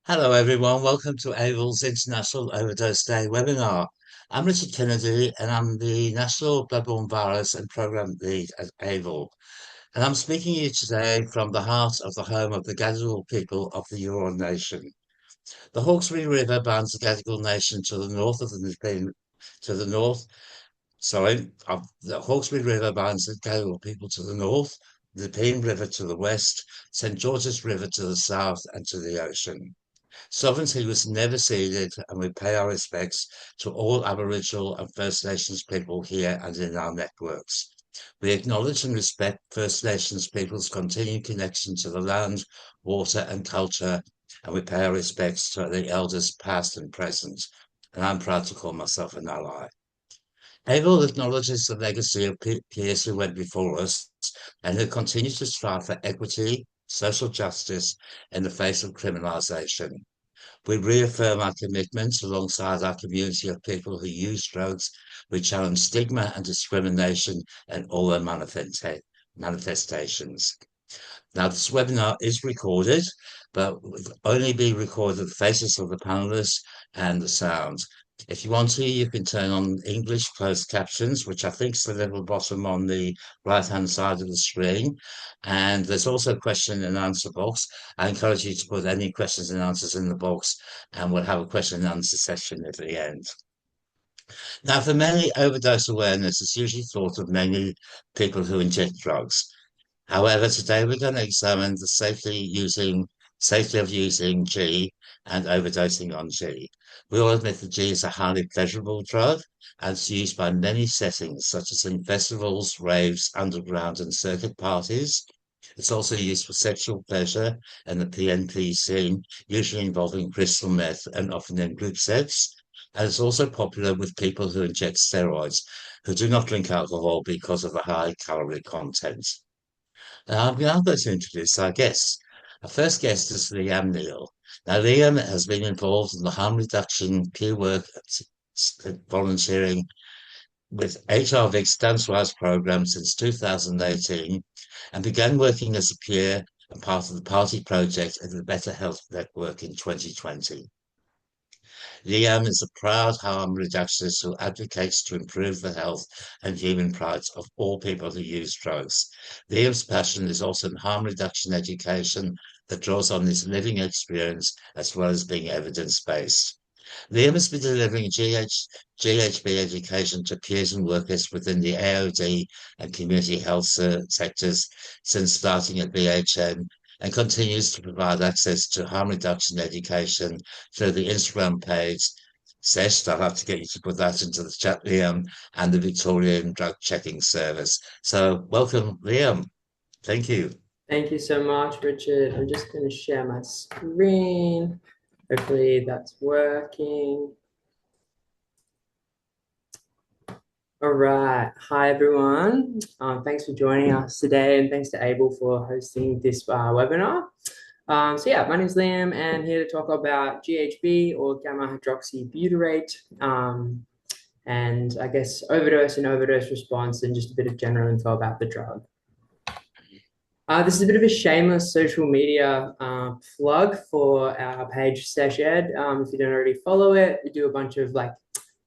Hello, everyone. Welcome to AVIL's International Overdose Day webinar. I'm Richard Kennedy, and I'm the National Bloodborne Virus and Program Lead at AVIL. And I'm speaking to you today from the heart of the home of the Gadigal people of the Eora Nation. The Hawkesbury River binds the Gadigal Nation to the north of the Nepean, to the north. The Hawkesbury River binds the Gadigal people to the north, the Nepean River to the west, St George's River to the south, and to the ocean. Sovereignty was never ceded, and we pay our respects to all Aboriginal and First Nations people here and in our networks. We acknowledge and respect First Nations people's continued connection to the land, water, and culture, and we pay our respects to the elders past and present. And I'm proud to call myself an ally. AVIL acknowledges the legacy of peers who went before us and who continue to strive for equity, social justice in the face of criminalisation. We reaffirm our commitment alongside our community of people who use drugs. We challenge stigma and discrimination in all their manifestations. Now, this webinar is recorded, but will only be recorded the faces of the panelists and the sound. If you want to, you can turn on English closed captions, which I think is the little bottom on the right-hand side of the screen. And there's also a question and answer box. I encourage you to put any questions and answers in the box, and we'll have a question and answer session at the end. Now, for many, overdose awareness is usually thought of mainly people who inject drugs. However, today we're going to examine the safety of using G and overdosing on G. We all admit that G is a highly pleasurable drug and it's used by many settings, such as in festivals, raves, underground and circuit parties. It's also used for sexual pleasure in the PNP scene, usually involving crystal meth and often in group sets. And it's also popular with people who inject steroids, who do not drink alcohol because of the high calorie content. I'm now going to introduce our guests. Our first guest is Neale. Now, Liam has been involved in the harm reduction peer work volunteering with HRVIC's Dance program since 2018 and began working as a peer and part of the party project at the Better Health Network in 2020. Liam is a proud harm reductionist who advocates to improve the health and human rights of all people who use drugs. Liam's passion is also in harm reduction education that draws on his living experience as well as being evidence-based. Liam has been delivering GHB education to peers and workers within the AOD and community health sectors since starting at BHN and continues to provide access to harm reduction education through the Instagram page, Sesh, I'll have to get you to put that into the chat, Liam, and the Victorian drug checking service. So welcome, Liam. Thank you. Thank you so much, Richard. I'm just going to share my screen. Hopefully that's working. All right. Hi, everyone. Thanks for joining us today, and thanks to Abel for hosting this webinar. My name is Liam, and here to talk about GHB or gamma hydroxybutyrate, and I guess overdose and overdose response, and just a bit of general info about the drug. This is a bit of a shameless social media plug for our page Sesh Ed. If you don't already follow it, we do a bunch of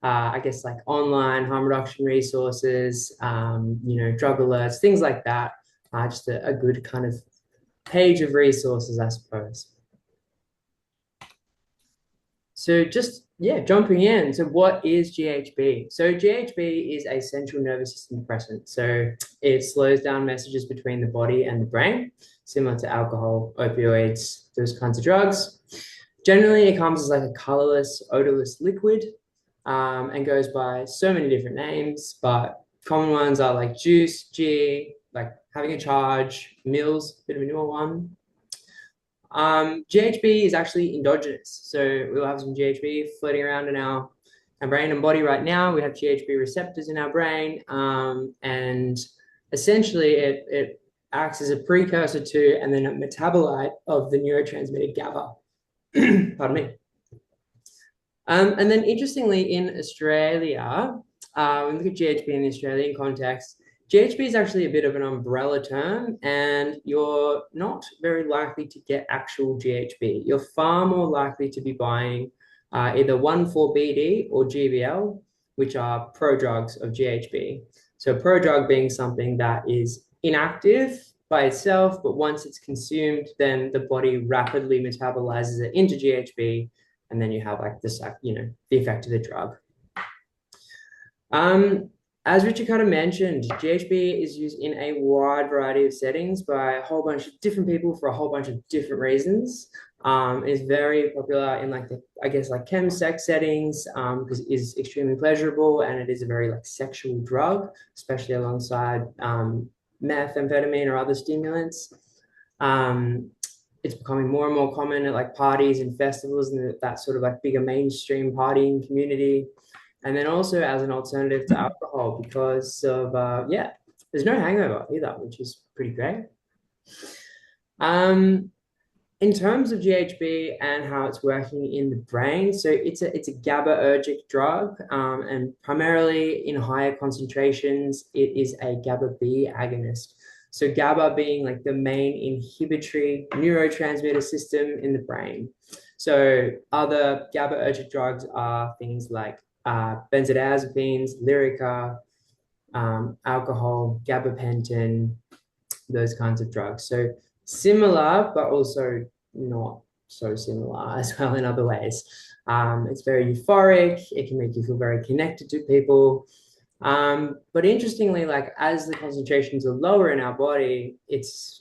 online harm reduction resources, drug alerts, things like that. Just a good kind of page of resources, I suppose. So jumping in. So what is GHB? So GHB is a central nervous system depressant. So it slows down messages between the body and the brain, similar to alcohol, opioids, those kinds of drugs. Generally, it comes as like a colorless, odorless liquid and goes by so many different names, but common ones are like juice, G, like having a charge, Mills, bit of a newer one. GHB is actually endogenous. So we'll have some GHB floating around in our brain and body right now. We have GHB receptors in our brain. And essentially it acts as a precursor to and then a metabolite of the neurotransmitter GABA. Pardon me. And then interestingly, in Australia, when we look at GHB in the Australian context, GHB is actually a bit of an umbrella term, and you're not very likely to get actual GHB. You're far more likely to be buying either 1,4-BD or GBL, which are prodrugs of GHB. So prodrug being something that is inactive by itself, but once it's consumed, then the body rapidly metabolizes it into GHB, and then you have like this, the effect of the drug. As Richard kind of mentioned, GHB is used in a wide variety of settings by a whole bunch of different people for a whole bunch of different reasons. It's very popular in like like chemsex settings because it is extremely pleasurable, and it is a very like sexual drug, especially alongside methamphetamine or other stimulants. It's becoming more and more common at like parties and festivals and that sort of like bigger mainstream partying community. And then also as an alternative to alcohol because of, there's no hangover either, which is pretty great. In terms of GHB and how it's working in the brain, so it's a GABAergic drug, and primarily in higher concentrations, it is a GABA B agonist. So GABA being like the main inhibitory neurotransmitter system in the brain. So other GABAergic drugs are things like benzodiazepines, Lyrica, alcohol, gabapentin, those kinds of drugs. So similar, but also not so similar as well in other ways. It's very euphoric. It can make you feel very connected to people. But interestingly, like as the concentrations are lower in our body, it's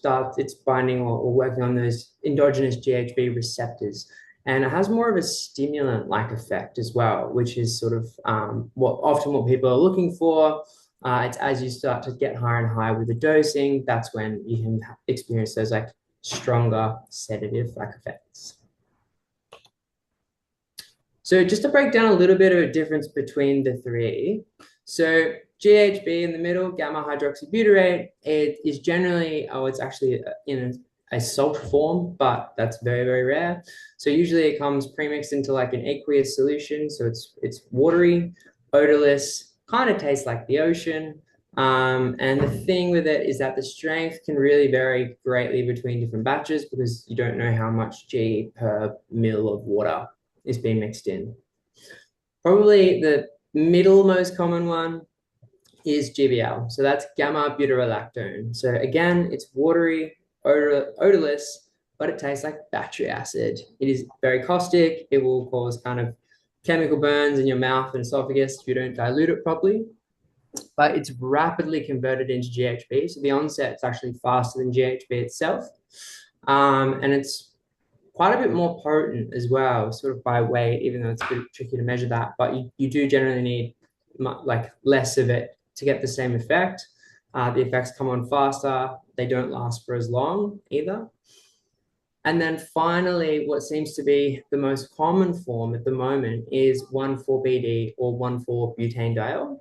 binding or working on those endogenous GHB receptors. And it has more of a stimulant-like effect as well, which is sort of what people are looking for. It's as you start to get higher and higher with the dosing, that's when you can experience those like stronger sedative-like effects. So just to break down a little bit of a difference between the three. So GHB in the middle, gamma hydroxybutyrate, it is generally, it's actually in a salt form, but that's very, very rare. So usually it comes premixed into like an aqueous solution. So it's watery, odorless, kind of tastes like the ocean. And the thing with it is that the strength can really vary greatly between different batches because you don't know how much G per mil of water is being mixed in. Probably the middle most common one is GBL. So that's gamma butyrolactone. So again, it's watery, odorless, but it tastes like battery acid. It is very caustic. It will cause kind of chemical burns in your mouth and esophagus if you don't dilute it properly. But it's rapidly converted into GHB. So the onset is actually faster than GHB itself. And it's quite a bit more potent as well, sort of by weight, even though it's a bit tricky to measure that. But you do generally need like less of it to get the same effect. The effects come on faster. They don't last for as long either. And then finally, what seems to be the most common form at the moment is 1,4-BD or 1,4-butanediol.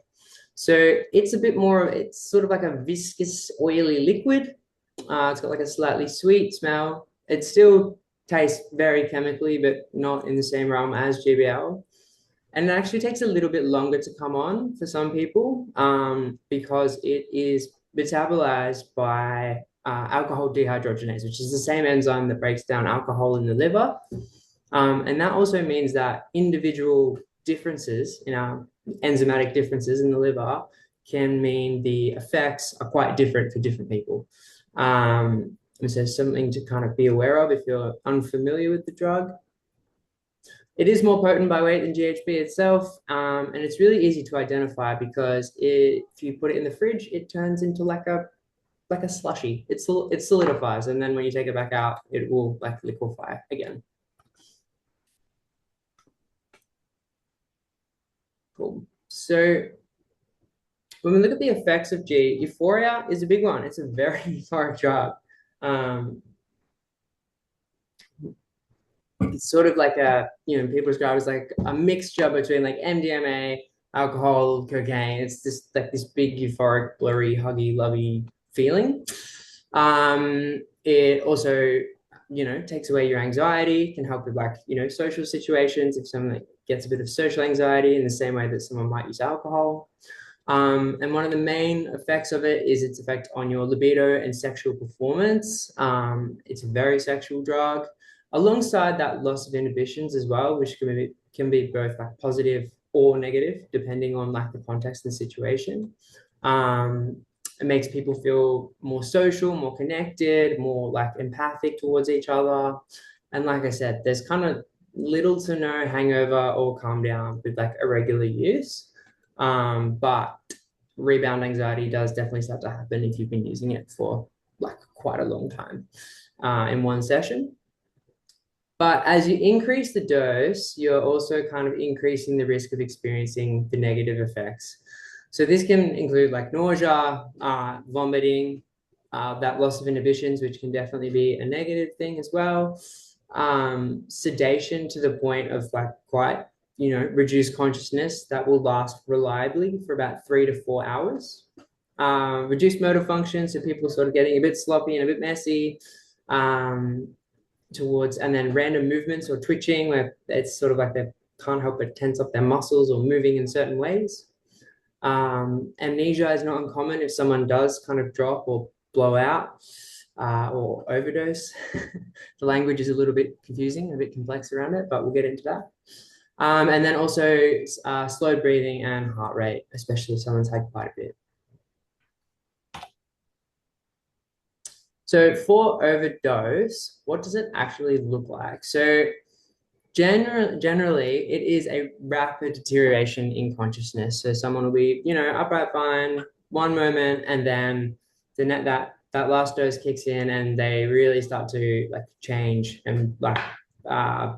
So it's a bit more, it's sort of like a viscous, oily liquid. It's got like a slightly sweet smell. It still tastes very chemically, but not in the same realm as GBL. And it actually takes a little bit longer to come on for some people because it is metabolized by alcohol dehydrogenase, which is the same enzyme that breaks down alcohol in the liver. And that also means that individual differences in our enzymatic differences in the liver can mean the effects are quite different for different people. So something to kind of be aware of if you're unfamiliar with the drug. It is more potent by weight than GHB itself, and it's really easy to identify because if you put it in the fridge, it turns into like a slushy. It solidifies, and then when you take it back out, it will like liquefy again. Cool. So when we look at the effects of G, euphoria is a big one. It's a very euphoric drug. It's sort of like people describe it as like a mixture between like MDMA, alcohol, cocaine. It's just like this big euphoric, blurry, huggy, lovey feeling. It also, takes away your anxiety, can help with like, social situations if someone gets a bit of social anxiety in the same way that someone might use alcohol. And one of the main effects of it is its effect on your libido and sexual performance. It's a very sexual drug, alongside that loss of inhibitions as well, which can be both like positive or negative, depending on like the context and situation. Um, it makes people feel more social, more connected, more like empathic towards each other. And like I said, there's kind of little to no hangover or calm down with like a regular use. But rebound anxiety does definitely start to happen if you've been using it for like quite a long time in one session. But as you increase the dose, you're also kind of increasing the risk of experiencing the negative effects. So this can include like nausea, vomiting, that loss of inhibitions, which can definitely be a negative thing as well. Sedation to the point of like quite, reduced consciousness that will last reliably for about 3 to 4 hours. Reduced motor function, so people sort of getting a bit sloppy and a bit messy. And then random movements or twitching, where it's sort of like they can't help but tense up their muscles or moving in certain ways. Amnesia is not uncommon if someone does kind of drop or blow out or overdose. The language is a little bit confusing, a bit complex around it, but we'll get into that. And then also slow breathing and heart rate, especially if someone's had quite a bit. So for overdose, what does it actually look like? So generally, it is a rapid deterioration in consciousness. So someone will be, upright fine one moment, and then that last dose kicks in, and they really start to like change and like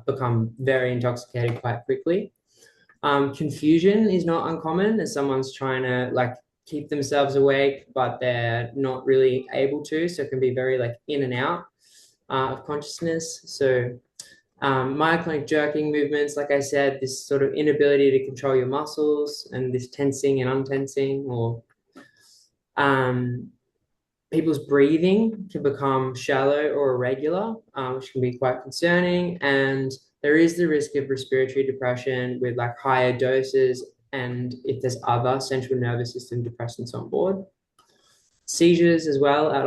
become very intoxicated quite quickly. Confusion is not uncommon as someone's trying to like keep themselves awake, but they're not really able to. So it can be very like in and out of consciousness. So myoclonic jerking movements, like I said, this sort of inability to control your muscles and this tensing and untensing, or people's breathing can become shallow or irregular, which can be quite concerning. And there is the risk of respiratory depression with like higher doses, and if there's other central nervous system depressants on board. Seizures as well at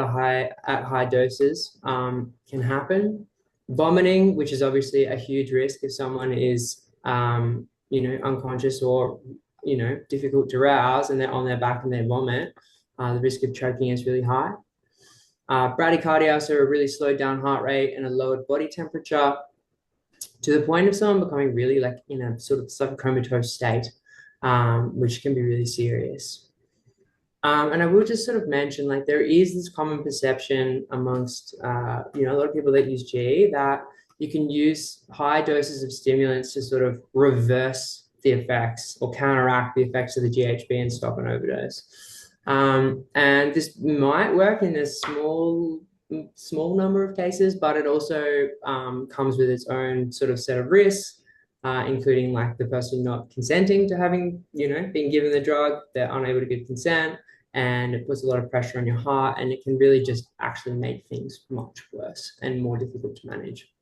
high doses can happen. Vomiting, which is obviously a huge risk if someone is unconscious or difficult to rouse and they're on their back and they vomit. The risk of choking is really high. Bradycardia, so a really slowed down heart rate and a lowered body temperature, to the point of someone becoming really like in a sort of subcomatose state, which can be really serious. And I will just sort of mention, like, there is this common perception amongst, a lot of people that use G, that you can use high doses of stimulants to sort of reverse the effects or counteract the effects of the GHB and stop an overdose. And this might work in a small number of cases, but it also comes with its own sort of set of risks, including like the person not consenting to having, being given the drug, they're unable to give consent, and it puts a lot of pressure on your heart, and it can really just actually make things much worse and more difficult to manage.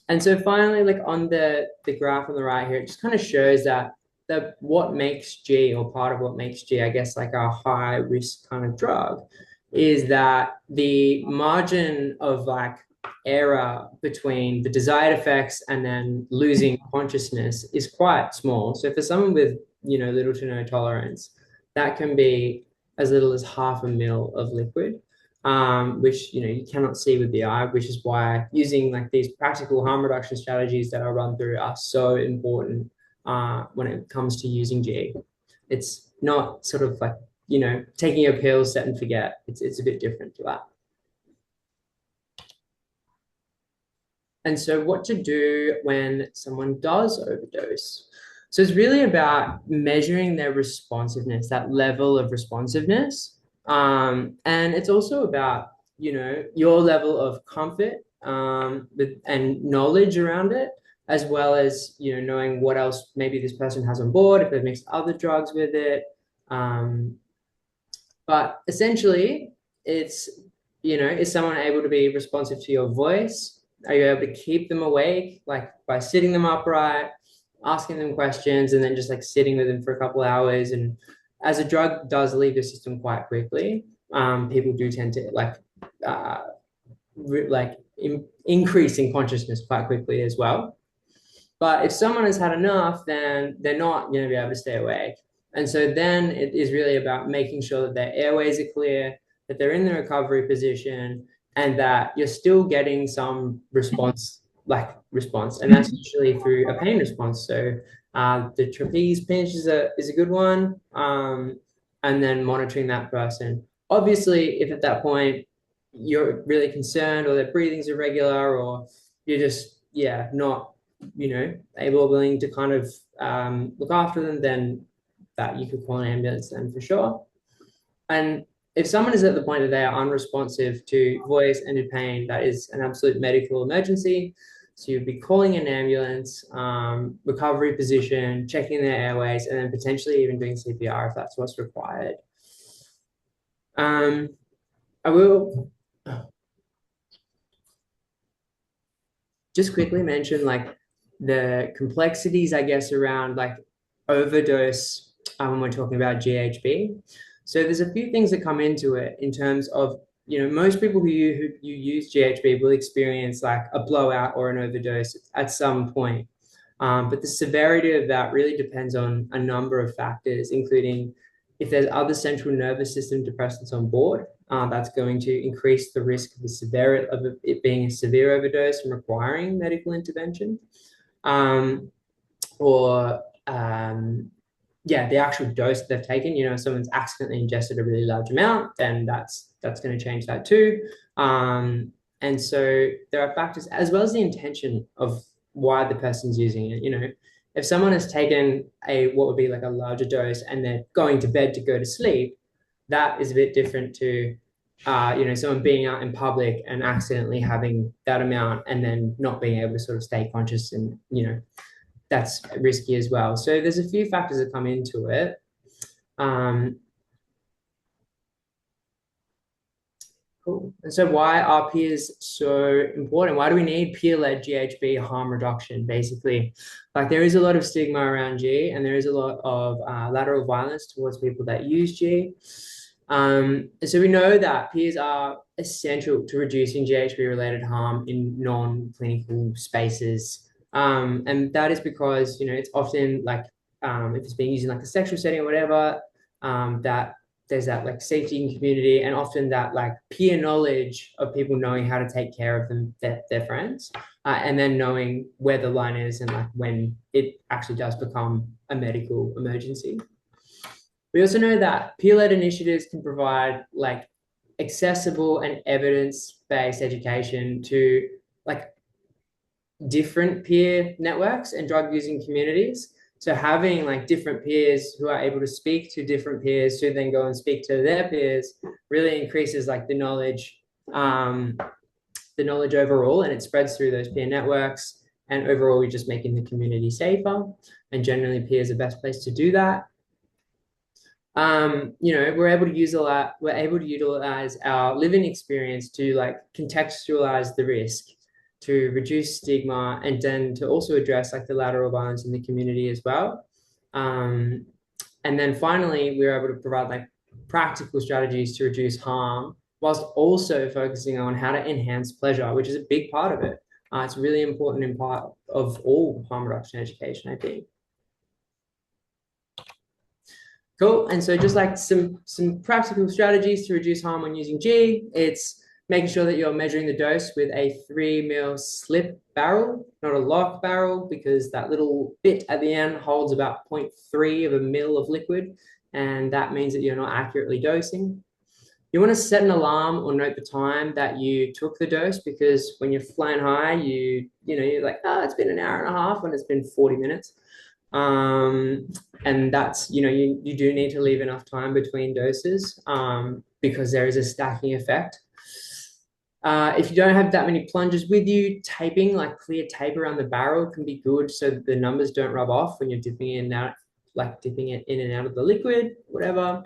And so finally, like on the graph on the right here, it just kind of shows that what makes G, or part of what makes G, I guess, like a high risk kind of drug, is that the margin of like error between the desired effects and then losing consciousness is quite small. So for someone with, little to no tolerance, that can be as little as 0.5 ml of liquid, which, you cannot see with the eye, which is why using like these practical harm reduction strategies that I'll run through are so important when it comes to using G. It's not sort of like, taking a pill, set and forget. It's a bit different to that. And so what to do when someone does overdose? So it's really about measuring their responsiveness, that level of responsiveness. And it's also about, your level of comfort and knowledge around it, as well as, knowing what else maybe this person has on board, if they've mixed other drugs with it. But essentially, it's, is someone able to be responsive to your voice? Are you able to keep them awake, like by sitting them upright, asking them questions, and then just like sitting with them for a couple of hours and as a drug does leave the system quite quickly, people do tend to uh, increase in consciousness quite quickly as well. But if someone has had enough, then they're not going to be able to stay awake. And so then it is really about making sure that their airways are clear, that they're in the recovery position, and that you're still getting some response. And that's usually through a pain response. So the trapeze pinch is a good one. And then monitoring that person. Obviously, if at that point you're really concerned or their breathing's irregular or you're just, yeah, not able or willing to kind of look after them, then that you could call an ambulance then for sure. And if someone is at the point that they are unresponsive to voice and to pain, that is an absolute medical emergency. So you'd be calling an ambulance, recovery position, checking their airways, and then potentially even doing CPR if that's what's required. I will just quickly mention like the complexities, I guess, around like overdose when we're talking about GHB. So there's a few things that come into it in terms of, most people who you use GHB will experience like a blowout or an overdose at some point. But the severity of that really depends on a number of factors, including if there's other central nervous system depressants on board, that's going to increase the risk of the severity of it being a severe overdose and requiring medical intervention. The actual dose they've taken, if someone's accidentally ingested a really large amount, then that's going to change that too. And so there are factors as well as the intention of why the person's using it. If someone has taken what would be like a larger dose and they're going to bed to go to sleep, that is a bit different to someone being out in public and accidentally having that amount and then not being able to sort of stay conscious, and that's risky as well. So there's a few factors that come into it. Cool. And so why are peers so important? Why do we need peer-led GHB harm reduction? Basically, like there is a lot of stigma around G, and there is a lot of lateral violence towards people that use G. And so we know that peers are essential to reducing GHB-related harm in non-clinical spaces. And that is because, it's often like, if it's being used in like a sexual setting or whatever, that there's that like safety in community, and often that like peer knowledge of people knowing how to take care of them, their friends, and then knowing where the line is and like when it actually does become a medical emergency. We also know that peer-led initiatives can provide like accessible and evidence-based education to like different peer networks and drug using communities. So having like different peers who are able to speak to different peers who then go and speak to their peers really increases like the knowledge overall, and it spreads through those peer networks. And overall, we're just making the community safer. And generally, peers are the best place to do that. We're able to utilize our living experience to like contextualize the risk, to reduce stigma, and then to also address like the lateral violence in the community as well. And then finally, we're able to provide like practical strategies to reduce harm, whilst also focusing on how to enhance pleasure, which is a big part of it. It's really important in part of all harm reduction education, I think. Cool. And so just like some practical strategies to reduce harm when using G, it's making sure that you're measuring the dose with a 3 ml slip barrel, not a lock barrel, because that little bit at the end holds about 0.3 of a mil of liquid, and that means that you're not accurately dosing. You want to set an alarm or note the time that you took the dose, because when you're flying high, you're like, it's been an hour and a half when it's been 40 minutes. And that's, you do need to leave enough time between doses, because there is a stacking effect. If you don't have that many plungers with you, taping, like clear tape around the barrel can be good so that the numbers don't rub off when you're dipping it in and out, like dipping it in and out of the liquid, whatever.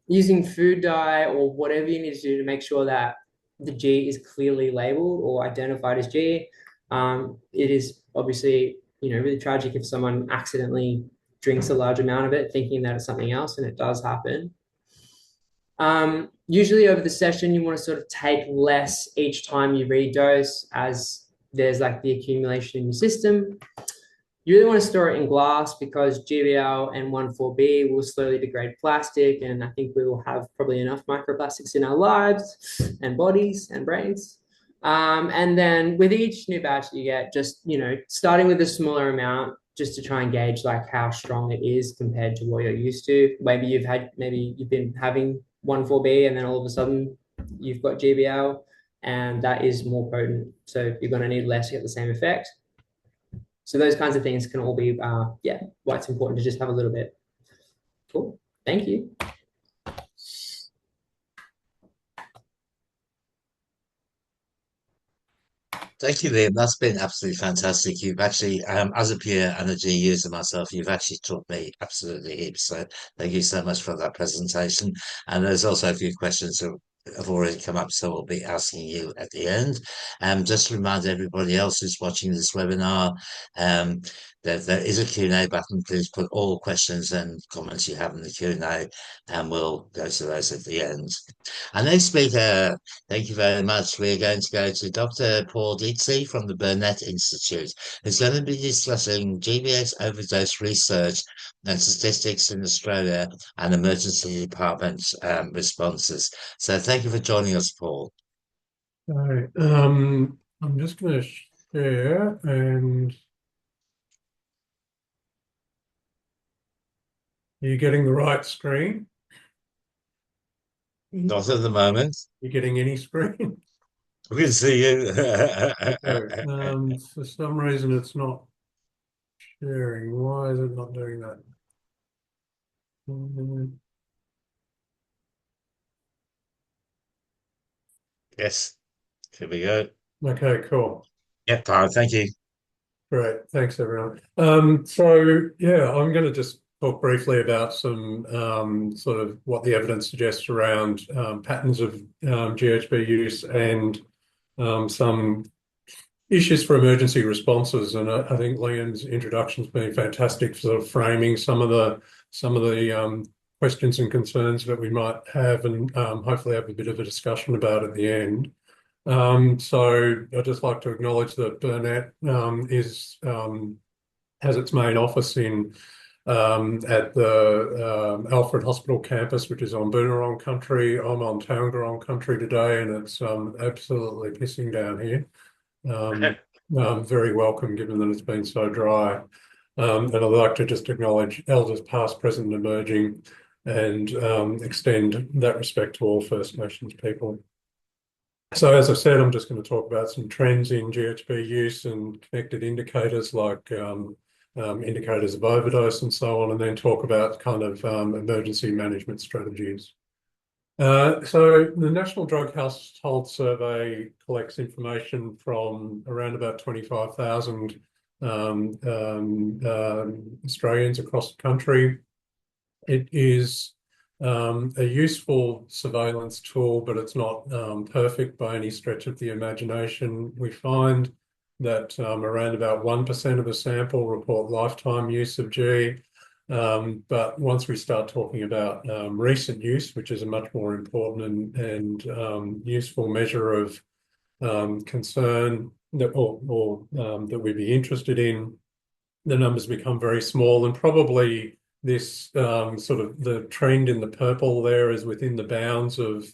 Using food dye or whatever you need to do to make sure that the G is clearly labeled or identified as G. It is obviously, really tragic if someone accidentally drinks a large amount of it, thinking that it's something else, and it does happen. Usually over the session, you want to sort of take less each time you redose, as there's like the accumulation in your system. You really want to store it in glass because GBL and 1,4-B will slowly degrade plastic, and I think we will have probably enough microplastics in our lives and bodies and brains. And then with each new batch that you get, just, you know, starting with a smaller amount just to try and gauge like how strong it is compared to what you're used to. Maybe you've been having 1,4-B and then all of a sudden you've got GBL and that is more potent. So you're going to need less to get the same effect. So those kinds of things can all be, why it's important to just have a little bit. Cool. Thank you. Thank you, Liam. That's been absolutely fantastic. You've actually, as a pure energy user myself, you've actually taught me absolutely heaps. So thank you so much for that presentation. And there's also a few questions that have already come up, so we'll be asking you at the end. Just to remind everybody else who's watching this webinar, um, there is a Q&A button. Please put all questions and comments you have in the Q&A, and we'll go to those at the end. Our next speaker, thank you very much. We're going to go to Dr. Paul Dietze from the Burnet Institute, who's going to be discussing GBS overdose research and statistics in Australia and emergency department responses. So thank you for joining us, Paul. Right. I'm just going to share, and are you getting the right screen? Not at the moment. You're getting any screen? We can see you. Okay. For some reason it's not sharing. Why is it not doing that? Yes, here we go. Okay, cool. Yeah, thank you. Great. Thanks, everyone. So yeah, I'm going to just talk briefly about some sort of what the evidence suggests around patterns of GHB use and some issues for emergency responses. And I think Lyon's introduction's been fantastic for sort of framing some of the questions and concerns that we might have, and hopefully have a bit of a discussion about at the end. So I'd just like to acknowledge that Burnet has its main office at the Alfred Hospital campus, which is on Boonwurrung country. I'm on Taungurung country today, and it's absolutely pissing down here. Very welcome, given that it's been so dry. And I'd like to just acknowledge elders past, present, and emerging, and extend that respect to all First Nations people. So as I said, I'm just going to talk about some trends in GHB use and connected indicators like indicators of overdose and so on, and then talk about kind of emergency management strategies. So the National Drug Household Survey collects information from around about 25,000 Australians across the country. It is a useful surveillance tool, but it's not perfect by any stretch of the imagination. We find that around about 1% of the sample report lifetime use of G. But once we start talking about recent use, which is a much more important and useful measure of concern that that we'd be interested in, the numbers become very small, and probably this sort of the trend in the purple there is within the bounds of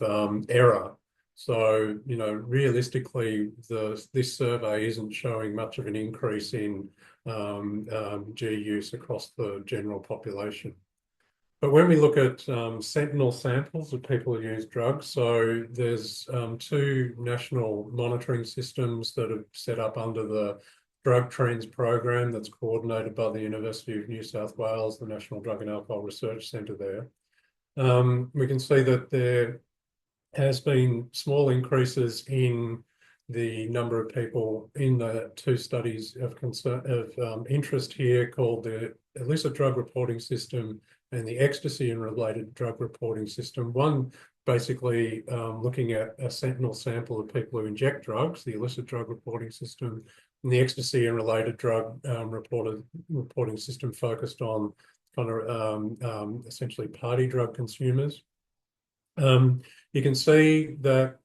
error. So, you know, realistically, this survey isn't showing much of an increase in G use across the general population. But when we look at sentinel samples of people who use drugs, so there's two national monitoring systems that are set up under the Drug Trends program that's coordinated by the University of New South Wales, the National Drug and Alcohol Research Centre there. We can see that there has been small increases in the number of people in the two studies of interest here, called the illicit drug reporting system and the ecstasy and related drug reporting system. One basically looking at a sentinel sample of people who inject drugs, the illicit drug reporting system, and the ecstasy and related drug reporting system focused on kind of essentially party drug consumers. You can see that,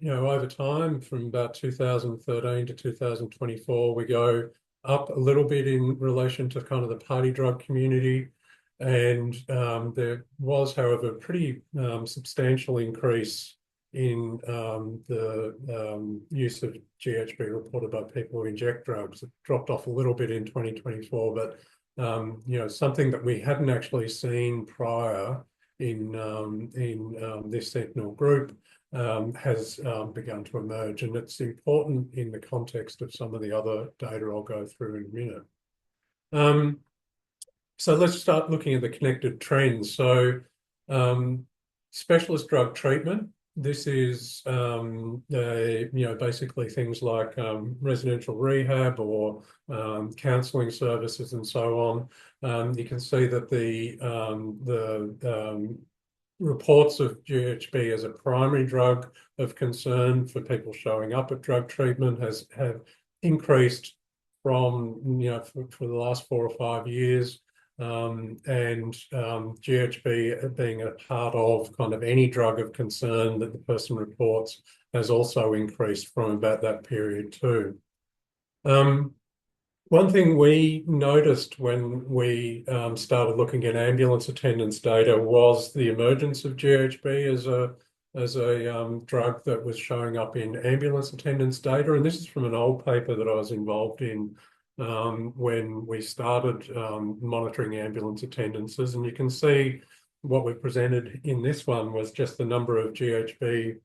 over time, from about 2013 to 2024, we go up a little bit in relation to kind of the party drug community. And there was, however, a pretty substantial increase in the use of GHB reported by people who inject drugs. It dropped off a little bit in 2024, but something that we hadn't actually seen prior in this sentinel group has begun to emerge, and it's important in the context of some of the other data I'll go through in a minute. So let's start looking at the connected trends. So specialist drug treatment. This is basically things like residential rehab or counselling services and so on. You can see that the reports of GHB as a primary drug of concern for people showing up at drug treatment have increased from for the last 4 or 5 years. And GHB being a part of kind of any drug of concern that the person reports has also increased from about that period too. One thing we noticed when we started looking at ambulance attendance data was the emergence of GHB as a drug that was showing up in ambulance attendance data. And this is from an old paper that I was involved in when we started monitoring ambulance attendances. And you can see what we presented in this one was just the number of GHB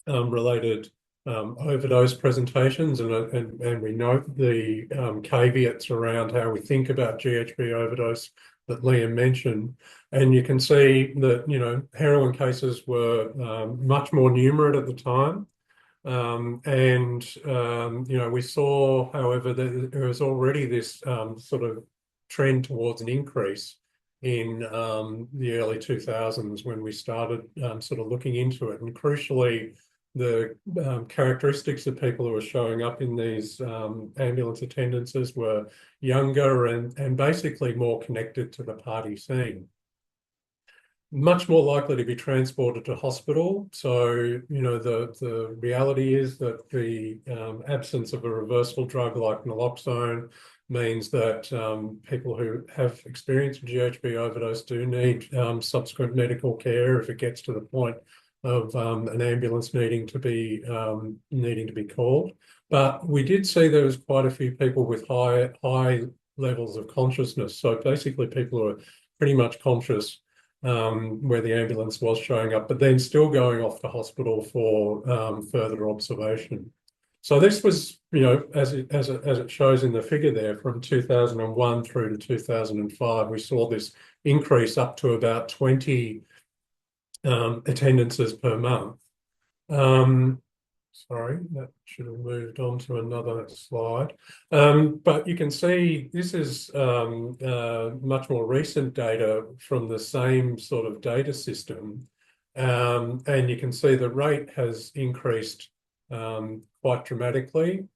related overdose presentations, and we note the caveats around how we think about GHB overdose that Liam mentioned. And you can see that, heroin cases were much more numerate at the time. We saw, however, that there was already this sort of trend towards an increase in the early 2000s when we started sort of looking into it. And crucially, the characteristics of people who were showing up in these ambulance attendances were younger and basically more connected to the party scene. Much more likely to be transported to hospital. So, the reality is that the absence of a reversible drug like naloxone means that people who have experienced GHB overdose do need subsequent medical care if it gets to the point of an ambulance needing to be called. But we did see there was quite a few people with high levels of consciousness. So basically people who are pretty much conscious where the ambulance was showing up, but then still going off to hospital for further observation. So this was, as it shows in the figure there, from 2001 through to 2005, we saw this increase up to about 20 attendances per month. Sorry, that should have moved on to another slide. But you can see this is much more recent data from the same sort of data system. And you can see the rate has increased quite dramatically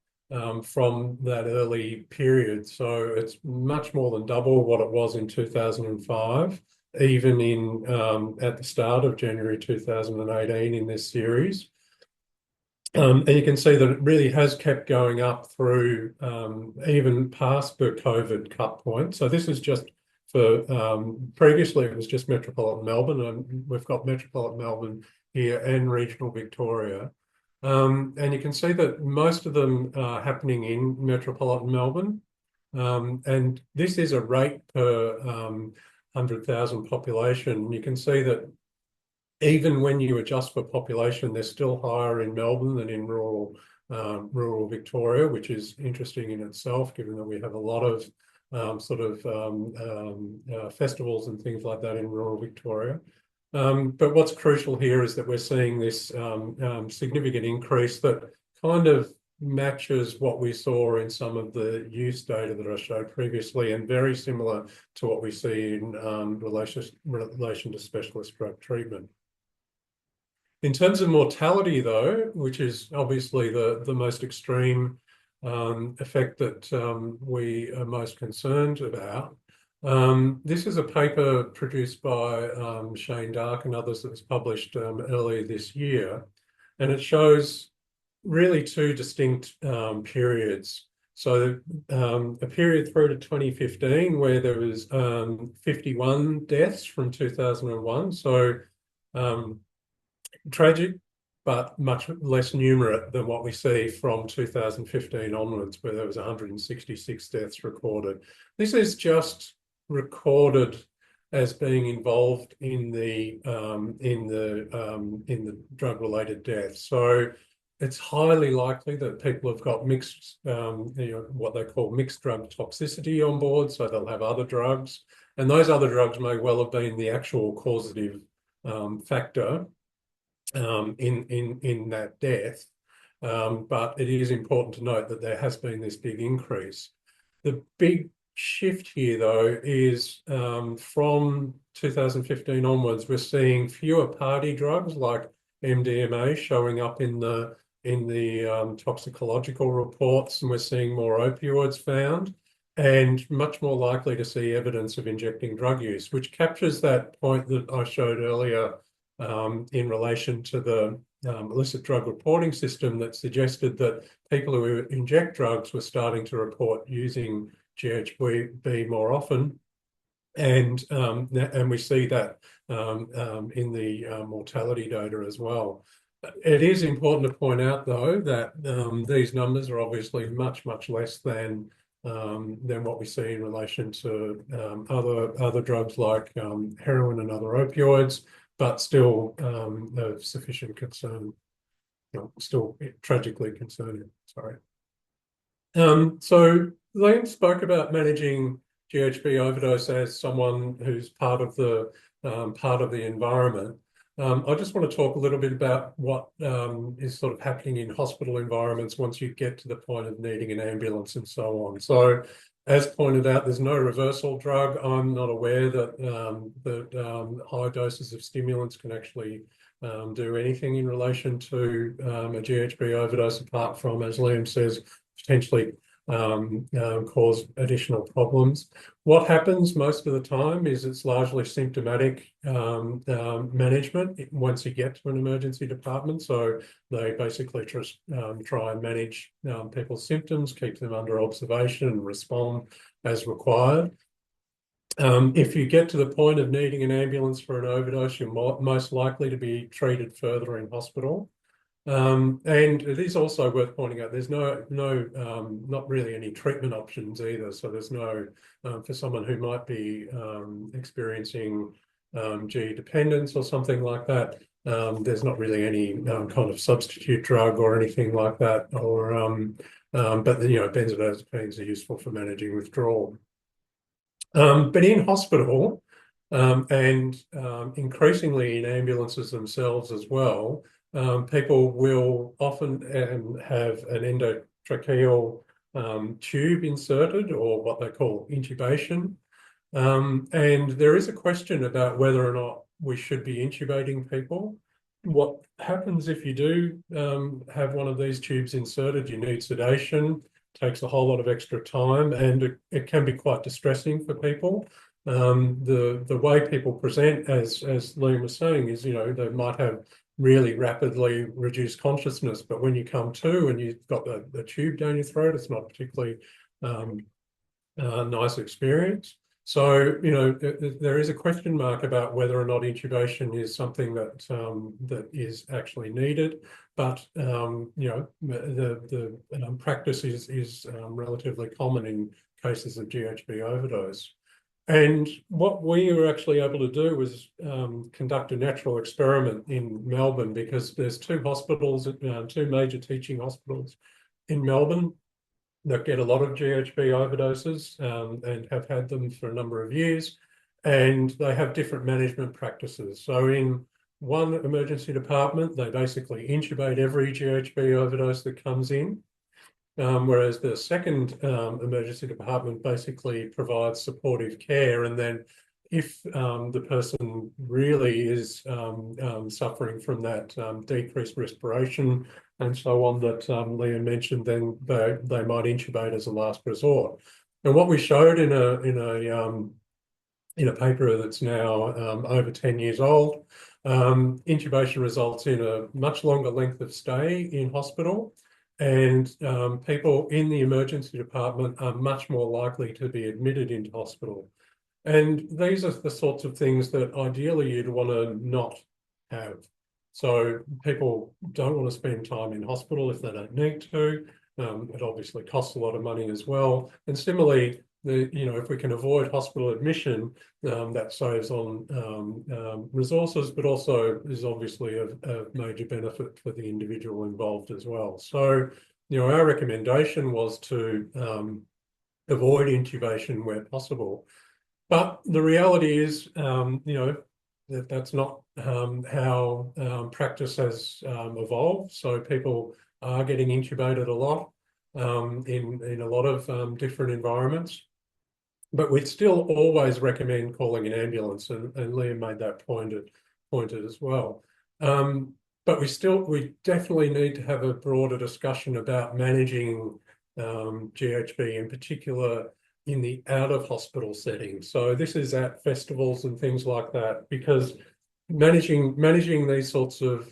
from that early period. So it's much more than double what it was in 2005, even at the start of January 2018 in this series. And you can see that it really has kept going up through even past the COVID cut point. So this is just for, previously it was just Metropolitan Melbourne, and we've got Metropolitan Melbourne here and regional Victoria. And you can see that most of them are happening in Metropolitan Melbourne. And this is a rate per 100,000 population. You can see that even when you adjust for population, they're still higher in Melbourne than in rural Victoria, which is interesting in itself, given that we have a lot of festivals and things like that in rural Victoria. But what's crucial here is that we're seeing this significant increase that kind of matches what we saw in some of the use data that I showed previously, and very similar to what we see in relation to specialist drug treatment. In terms of mortality, though, which is obviously the most extreme effect that we are most concerned about, This is a paper produced by Shane Dark and others that was published earlier this year, and it shows really two distinct periods. So a period through to 2015 where there was 51 deaths from 2001. So tragic, but much less numerate than what we see from 2015 onwards, where there was 166 deaths recorded. This is just recorded as being involved in the drug-related deaths. So it's highly likely that people have got mixed, what they call mixed drug toxicity on board. So they'll have other drugs, and those other drugs may well have been the actual causative factor in that death. But it is important to note that there has been this big increase. The big shift here, though, is from 2015 onwards, we're seeing fewer party drugs like MDMA showing up in the toxicological reports, and we're seeing more opioids found, and much more likely to see evidence of injecting drug use, which captures that point that I showed earlier in relation to the illicit drug reporting system that suggested that people who inject drugs were starting to report using GHB more often. And we see that in the mortality data as well. It is important to point out, though, that these numbers are obviously much, much less than what we see in relation to other drugs like heroin and other opioids, but still of sufficient concern. Still tragically concerning. Sorry. So Liam spoke about managing GHB overdose as someone who's part of the environment. I just want to talk a little bit about what is sort of happening in hospital environments once you get to the point of needing an ambulance and so on. So, as pointed out, there's no reversal drug. I'm not aware that high doses of stimulants can actually do anything in relation to a GHB overdose, apart from, as Liam says, potentially cause additional problems. What happens most of the time is it's largely symptomatic management once you get to an emergency department. So they basically just try and manage people's symptoms, keep them under observation and respond as required. If you get to the point of needing an ambulance for an overdose, you're most likely to be treated further in hospital. And it is also worth pointing out there's not really any treatment options either. So there's no, for someone who might be experiencing G dependence or something like that, there's not really any kind of substitute drug or anything like that. Or but benzodiazepines are useful for managing withdrawal. But in hospital and increasingly in ambulances themselves as well, people will often have an endotracheal tube inserted, or what they call intubation. And there is a question about whether or not we should be intubating people. What happens if you do have one of these tubes inserted? You need sedation, takes a whole lot of extra time, and it can be quite distressing for people. The way people present, as Liam was saying, is, they might have really rapidly reduced consciousness, but when you come to and you've got the tube down your throat, it's not particularly nice experience. So, there is a question mark about whether or not intubation is something that is actually needed. But the practice is relatively common in cases of GHB overdose. And what we were actually able to do was conduct a natural experiment in Melbourne, because there's two hospitals, two major teaching hospitals in Melbourne that get a lot of GHB overdoses and have had them for a number of years, and they have different management practices. So in one emergency department, they basically intubate every GHB overdose that comes in, whereas the second emergency department basically provides supportive care. And then if the person really is suffering from that decreased respiration and so on that Liam mentioned, then they might intubate as a last resort. And what we showed in a in a paper that's now over 10 years old. Intubation results in a much longer length of stay in hospital, and people in the emergency department are much more likely to be admitted into hospital. And these are the sorts of things that ideally you'd want to not have. So people don't want to spend time in hospital if they don't need to. It obviously costs a lot of money as well. And similarly, if we can avoid hospital admission, that saves on resources, but also is obviously a major benefit for the individual involved as well. So, our recommendation was to avoid intubation where possible. But the reality is, that's not how practice has evolved. So people are getting intubated a lot in a lot of different environments. But we'd still always recommend calling an ambulance, and Liam made that pointed as well. But we definitely need to have a broader discussion about managing GHB, in particular in the out of hospital setting. So this is at festivals and things like that, because managing these sorts of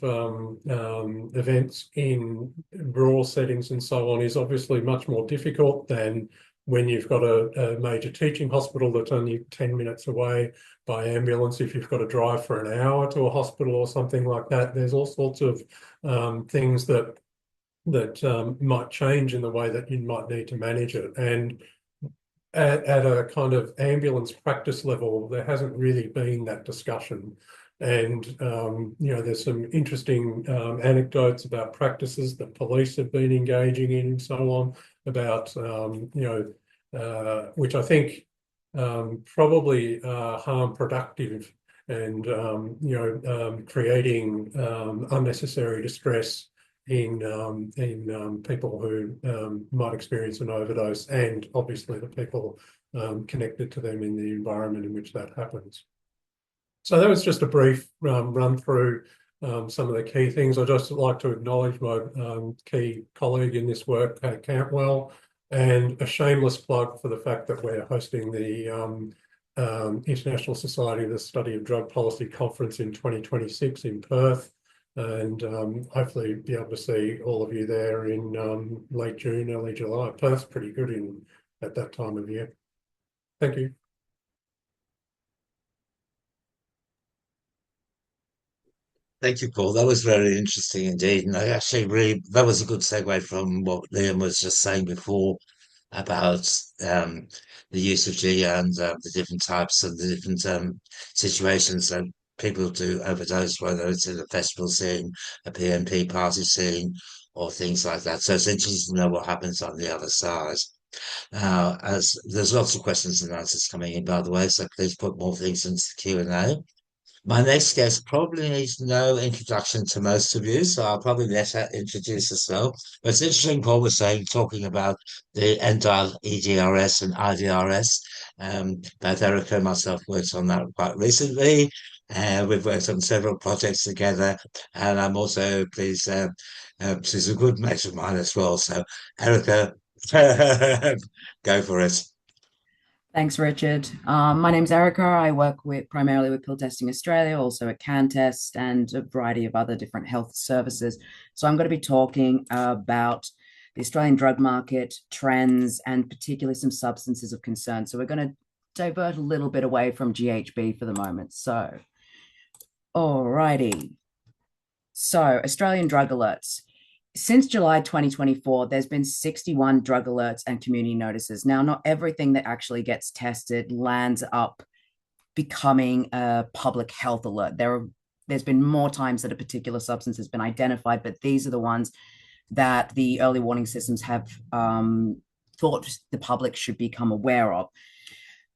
events in rural settings and so on is obviously much more difficult than when you've got a major teaching hospital that's only 10 minutes away by ambulance. If you've got to drive for an hour to a hospital or something like that, there's all sorts of things that might change in the way that you might need to manage it. And at a kind of ambulance practice level, there hasn't really been that discussion. And, there's some interesting anecdotes about practices that police have been engaging in and so on, about, which I think probably harm productive and, creating unnecessary distress in people who might experience an overdose, and obviously the people connected to them in the environment in which that happens. So that was just a brief run through some of the key things. I'd just like to acknowledge my key colleague in this work, Kate Cantwell, and a shameless plug for the fact that we're hosting the International Society of the Study of Drug Policy Conference in 2026 in Perth, and hopefully be able to see all of you there in late June, early July. Perth's pretty good at that time of year. Thank you. Thank you, Paul. That was very interesting indeed. And that was a good segue from what Liam was just saying before about the use of G and the different types and the different situations that people do overdose, whether it's in a festival scene, a PNP party scene, or things like that. So it's interesting to know what happens on the other side. Now, as there's lots of questions and answers coming in, by the way, so please put more things into the Q&A. My next guest probably needs no introduction to most of you, so I'll probably let her introduce herself. But it's interesting, Paul was saying, talking about the NDIL, EDRS and IDRS. Both Erica and myself worked on that quite recently. We've worked on several projects together, and I'm also pleased, she's a good mate of mine as well. So, Erica, go for it. Thanks, Richard. My name's Erica. I work primarily with Pill Testing Australia, also at CanTest and a variety of other different health services. So I'm going to be talking about the Australian drug market, trends, and particularly some substances of concern. So we're going to divert a little bit away from GHB for the moment. So, alrighty. So Australian drug alerts. Since July 2024, there's been 61 drug alerts and community notices. Now, not everything that actually gets tested lands up becoming a public health alert. There's been more times that a particular substance has been identified, but these are the ones that the early warning systems have thought the public should become aware of.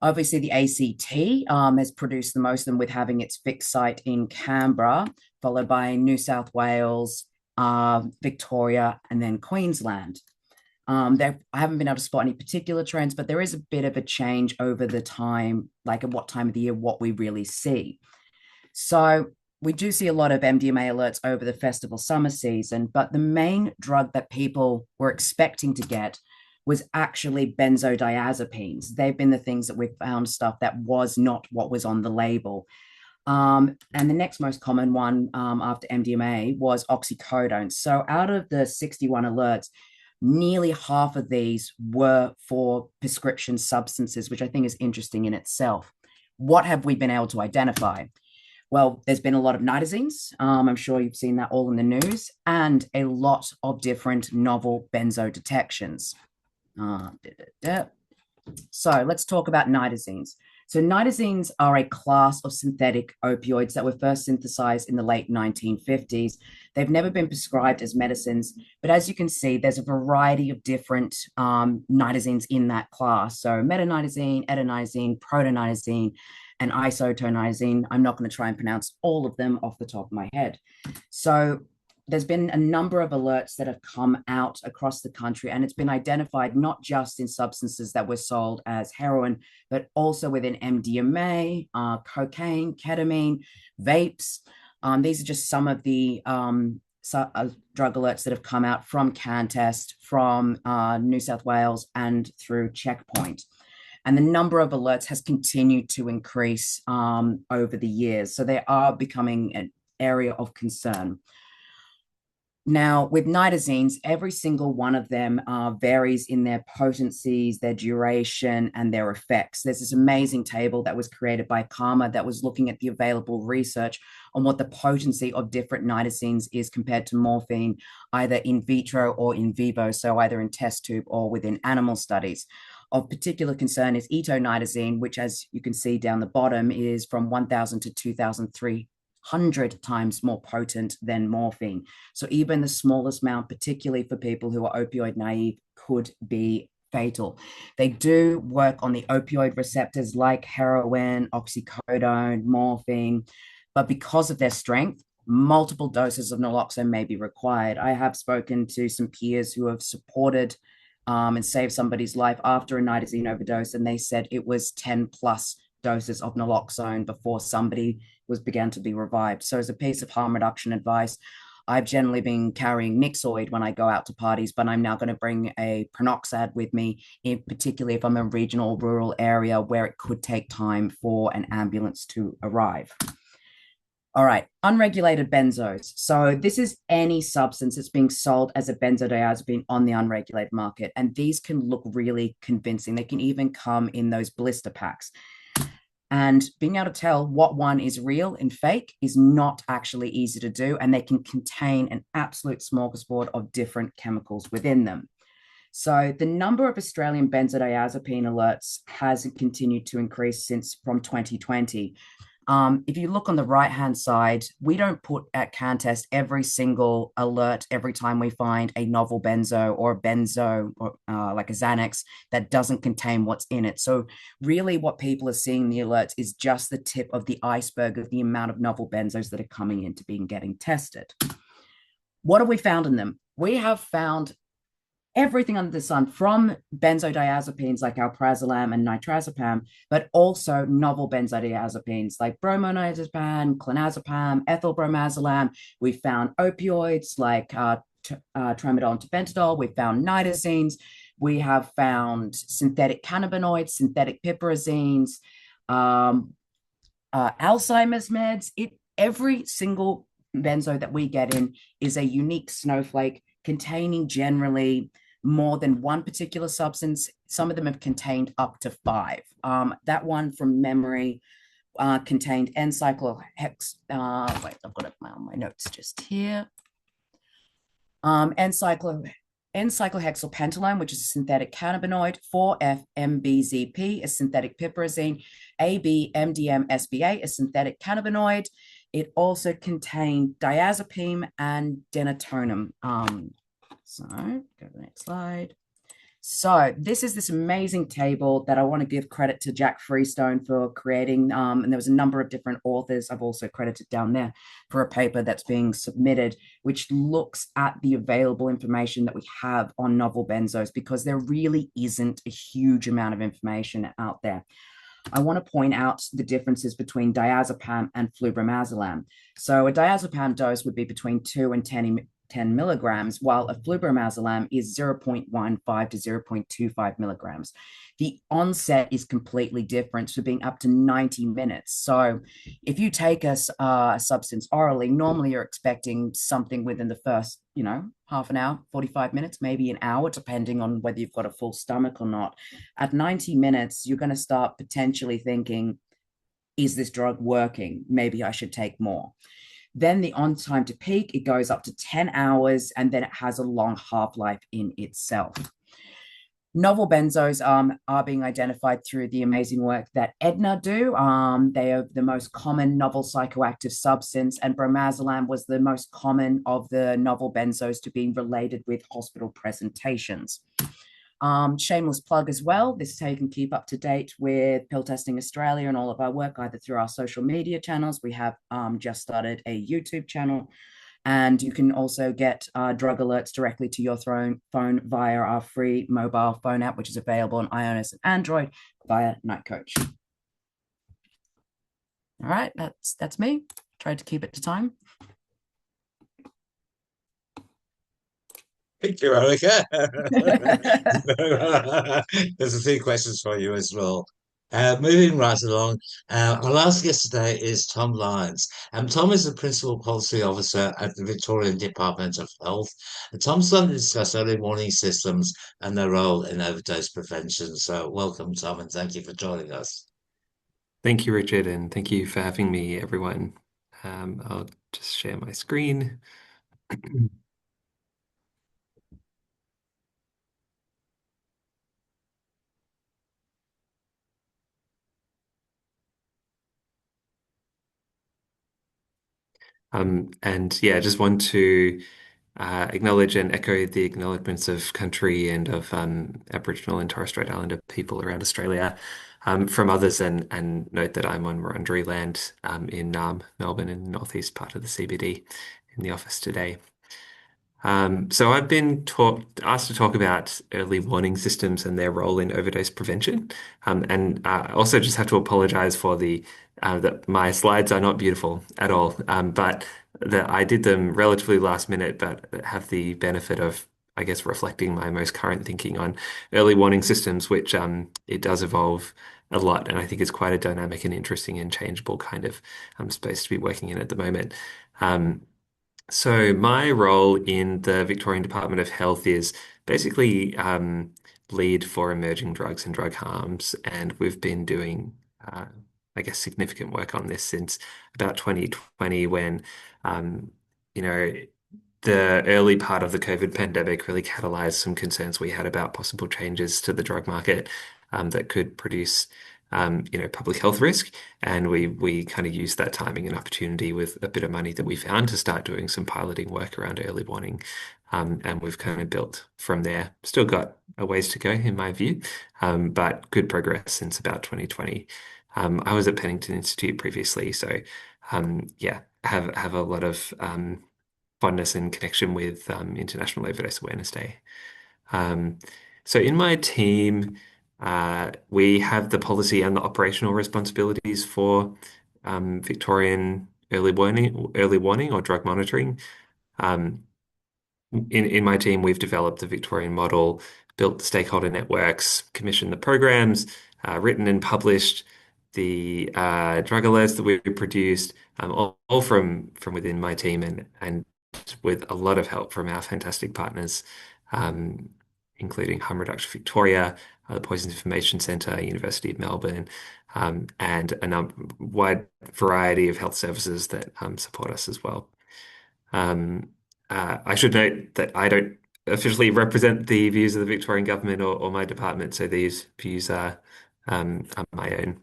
Obviously, the ACT has produced the most of them, with having its fixed site in Canberra, followed by New South Wales, Victoria, and then Queensland. I haven't been able to spot any particular trends, but there is a bit of a change over the time, like at what time of the year, what we really see. So we do see a lot of MDMA alerts over the festival summer season, but the main drug that people were expecting to get was actually benzodiazepines. They've been the things that we've found stuff that was not what was on the label. And the next most common one after MDMA was oxycodone. So out of the 61 alerts, nearly half of these were for prescription substances, which I think is interesting in itself. What have we been able to identify? Well, there's been a lot of nitazenes. I'm sure you've seen that all in the news, and a lot of different novel benzo detections. So let's talk about nitazenes. So nitazenes are a class of synthetic opioids that were first synthesized in the late 1950s. They've never been prescribed as medicines, but as you can see, there's a variety of different nitazenes in that class. So metonitazene, adenitazene, protonitazene, and isotonitazene. I'm not going to try and pronounce all of them off the top of my head. So there's been a number of alerts that have come out across the country, and it's been identified not just in substances that were sold as heroin, but also within MDMA, cocaine, ketamine, vapes. These are just some of the drug alerts that have come out from CanTest, from New South Wales, and through Checkpoint. And the number of alerts has continued to increase over the years. So they are becoming an area of concern. Now, with nitazenes, every single one of them varies in their potencies, their duration, and their effects. There's this amazing table that was created by Karma that was looking at the available research on what the potency of different nitazenes is compared to morphine, either in vitro or in vivo, so either in test tube or within animal studies. Of particular concern is etonitazene, which, as you can see down the bottom, is from 1,000 to 2,300 times more potent than morphine. So even the smallest amount, particularly for people who are opioid naive, could be fatal. They do work on the opioid receptors like heroin, oxycodone, morphine, but because of their strength, multiple doses of naloxone may be required. I have spoken to some peers who have supported and saved somebody's life after a nitazene overdose, and they said it was 10 plus doses of naloxone before somebody began to be revived. So as a piece of harm reduction advice, I've generally been carrying Nixoid when I go out to parties, but I'm now going to bring a Pranoxad with me, particularly if I'm in a regional rural area where it could take time for an ambulance to arrive. All right, unregulated benzos. So this is any substance that's being sold as a benzodiazepine on the unregulated market. And these can look really convincing. They can even come in those blister packs. And being able to tell what one is real and fake is not actually easy to do. And they can contain an absolute smorgasbord of different chemicals within them. So the number of Australian benzodiazepine alerts has continued to increase from 2020. If you look on the right-hand side, we don't put at CanTest every single alert every time we find a novel benzo or a benzo or like a Xanax that doesn't contain what's in it. So really what people are seeing in the alerts is just the tip of the iceberg of the amount of novel benzos that are coming into being getting tested. What have we found in them? We have found everything under the sun, from benzodiazepines like alprazolam and nitrazepam, but also novel benzodiazepines like bromonazepam, clonazepam, ethylbromazolam. We found opioids like tramadol and tebentadol. We found nitazenes. We have found synthetic cannabinoids, synthetic piperazines, Alzheimer's meds. Every single benzo that we get in is a unique snowflake containing generally more than one particular substance. Some of them have contained up to 5. That one from memory contained N-cyclohex. Wait, I've got it on my notes just here. N-cyclohexylpentylone, which is a synthetic cannabinoid, 4-FMBZP, a synthetic piperazine, ABMDM-SBA, a synthetic cannabinoid. It also contained diazepam and denatonium. So go to the next slide. So this is this amazing table that I want to give credit to Jack Freestone for creating. And there was a number of different authors I've also credited down there for a paper that's being submitted, which looks at the available information that we have on novel benzos, because there really isn't a huge amount of information out there. I want to point out the differences between diazepam and flubromazolam. So a diazepam dose would be between 2 and 10 10 milligrams, while a flubromazolam is 0.15 to 0.25 milligrams. The onset is completely different, for being up to 90 minutes. So if you take a substance orally, normally you're expecting something within the first, half an hour, 45 minutes, maybe an hour, depending on whether you've got a full stomach or not. At 90 minutes, you're going to start potentially thinking, is this drug working? Maybe I should take more. Then the on time to peak, it goes up to 10 hours, and then it has a long half-life in itself. Novel benzos are being identified through the amazing work that Edna do. They are the most common novel psychoactive substance, and bromazolam was the most common of the novel benzos to be related with hospital presentations. Shameless plug as well. This is how you can keep up to date with Pill Testing Australia and all of our work, either through our social media channels. We have just started a YouTube channel, and you can also get drug alerts directly to your phone via our free mobile phone app, which is available on iOS and Android via Night Coach. All right, that's me. Tried to keep it to time. Thank you, Erica. There's a few questions for you as well. Moving right along, our last guest today is Tom Lyons. Tom is the Principal Policy Officer at the Victorian Department of Health. Tom's going to discuss early warning systems and their role in overdose prevention. So welcome, Tom, and thank you for joining us. Thank you, Richard, and thank you for having me, everyone. I'll just share my screen. And yeah, I just want to acknowledge and echo the acknowledgements of country and of Aboriginal and Torres Strait Islander people around Australia from others, and note that I'm on Wurundjeri land in Melbourne, in the northeast part of the CBD, in the office today. So I've been asked to talk about early warning systems and their role in overdose prevention. And also just have to apologize for that my slides are not beautiful at all, but that I did them relatively last minute, but have the benefit of, I guess, reflecting my most current thinking on early warning systems, which it does evolve a lot, and I think it's quite a dynamic and interesting and changeable kind of space to be working in at the moment. So my role in the Victorian Department of Health is basically lead for emerging drugs and drug harms, and we've been doing, I guess, significant work on this since about 2020, when the early part of the COVID pandemic really catalyzed some concerns we had about possible changes to the drug market that could produce public health risk. And we kind of used that timing and opportunity with a bit of money that we found to start doing some piloting work around early warning. And we've kind of built from there. Still got a ways to go, in my view, but good progress since about 2020. I was at Pennington Institute previously, so yeah, have a lot of fondness and connection with International Overdose Awareness Day. So in my team, we have the policy and the operational responsibilities for Victorian early warning or drug monitoring. In my team, we've developed the Victorian model, built the stakeholder networks, commissioned the programs, written and published the drug alerts that we produced, all from within my team, and with a lot of help from our fantastic partners, including Harm Reduction Victoria, the Poisons Information Centre, University of Melbourne, and a wide variety of health services that support us as well. I should note that I don't officially represent the views of the Victorian government or my department, so these views are my own.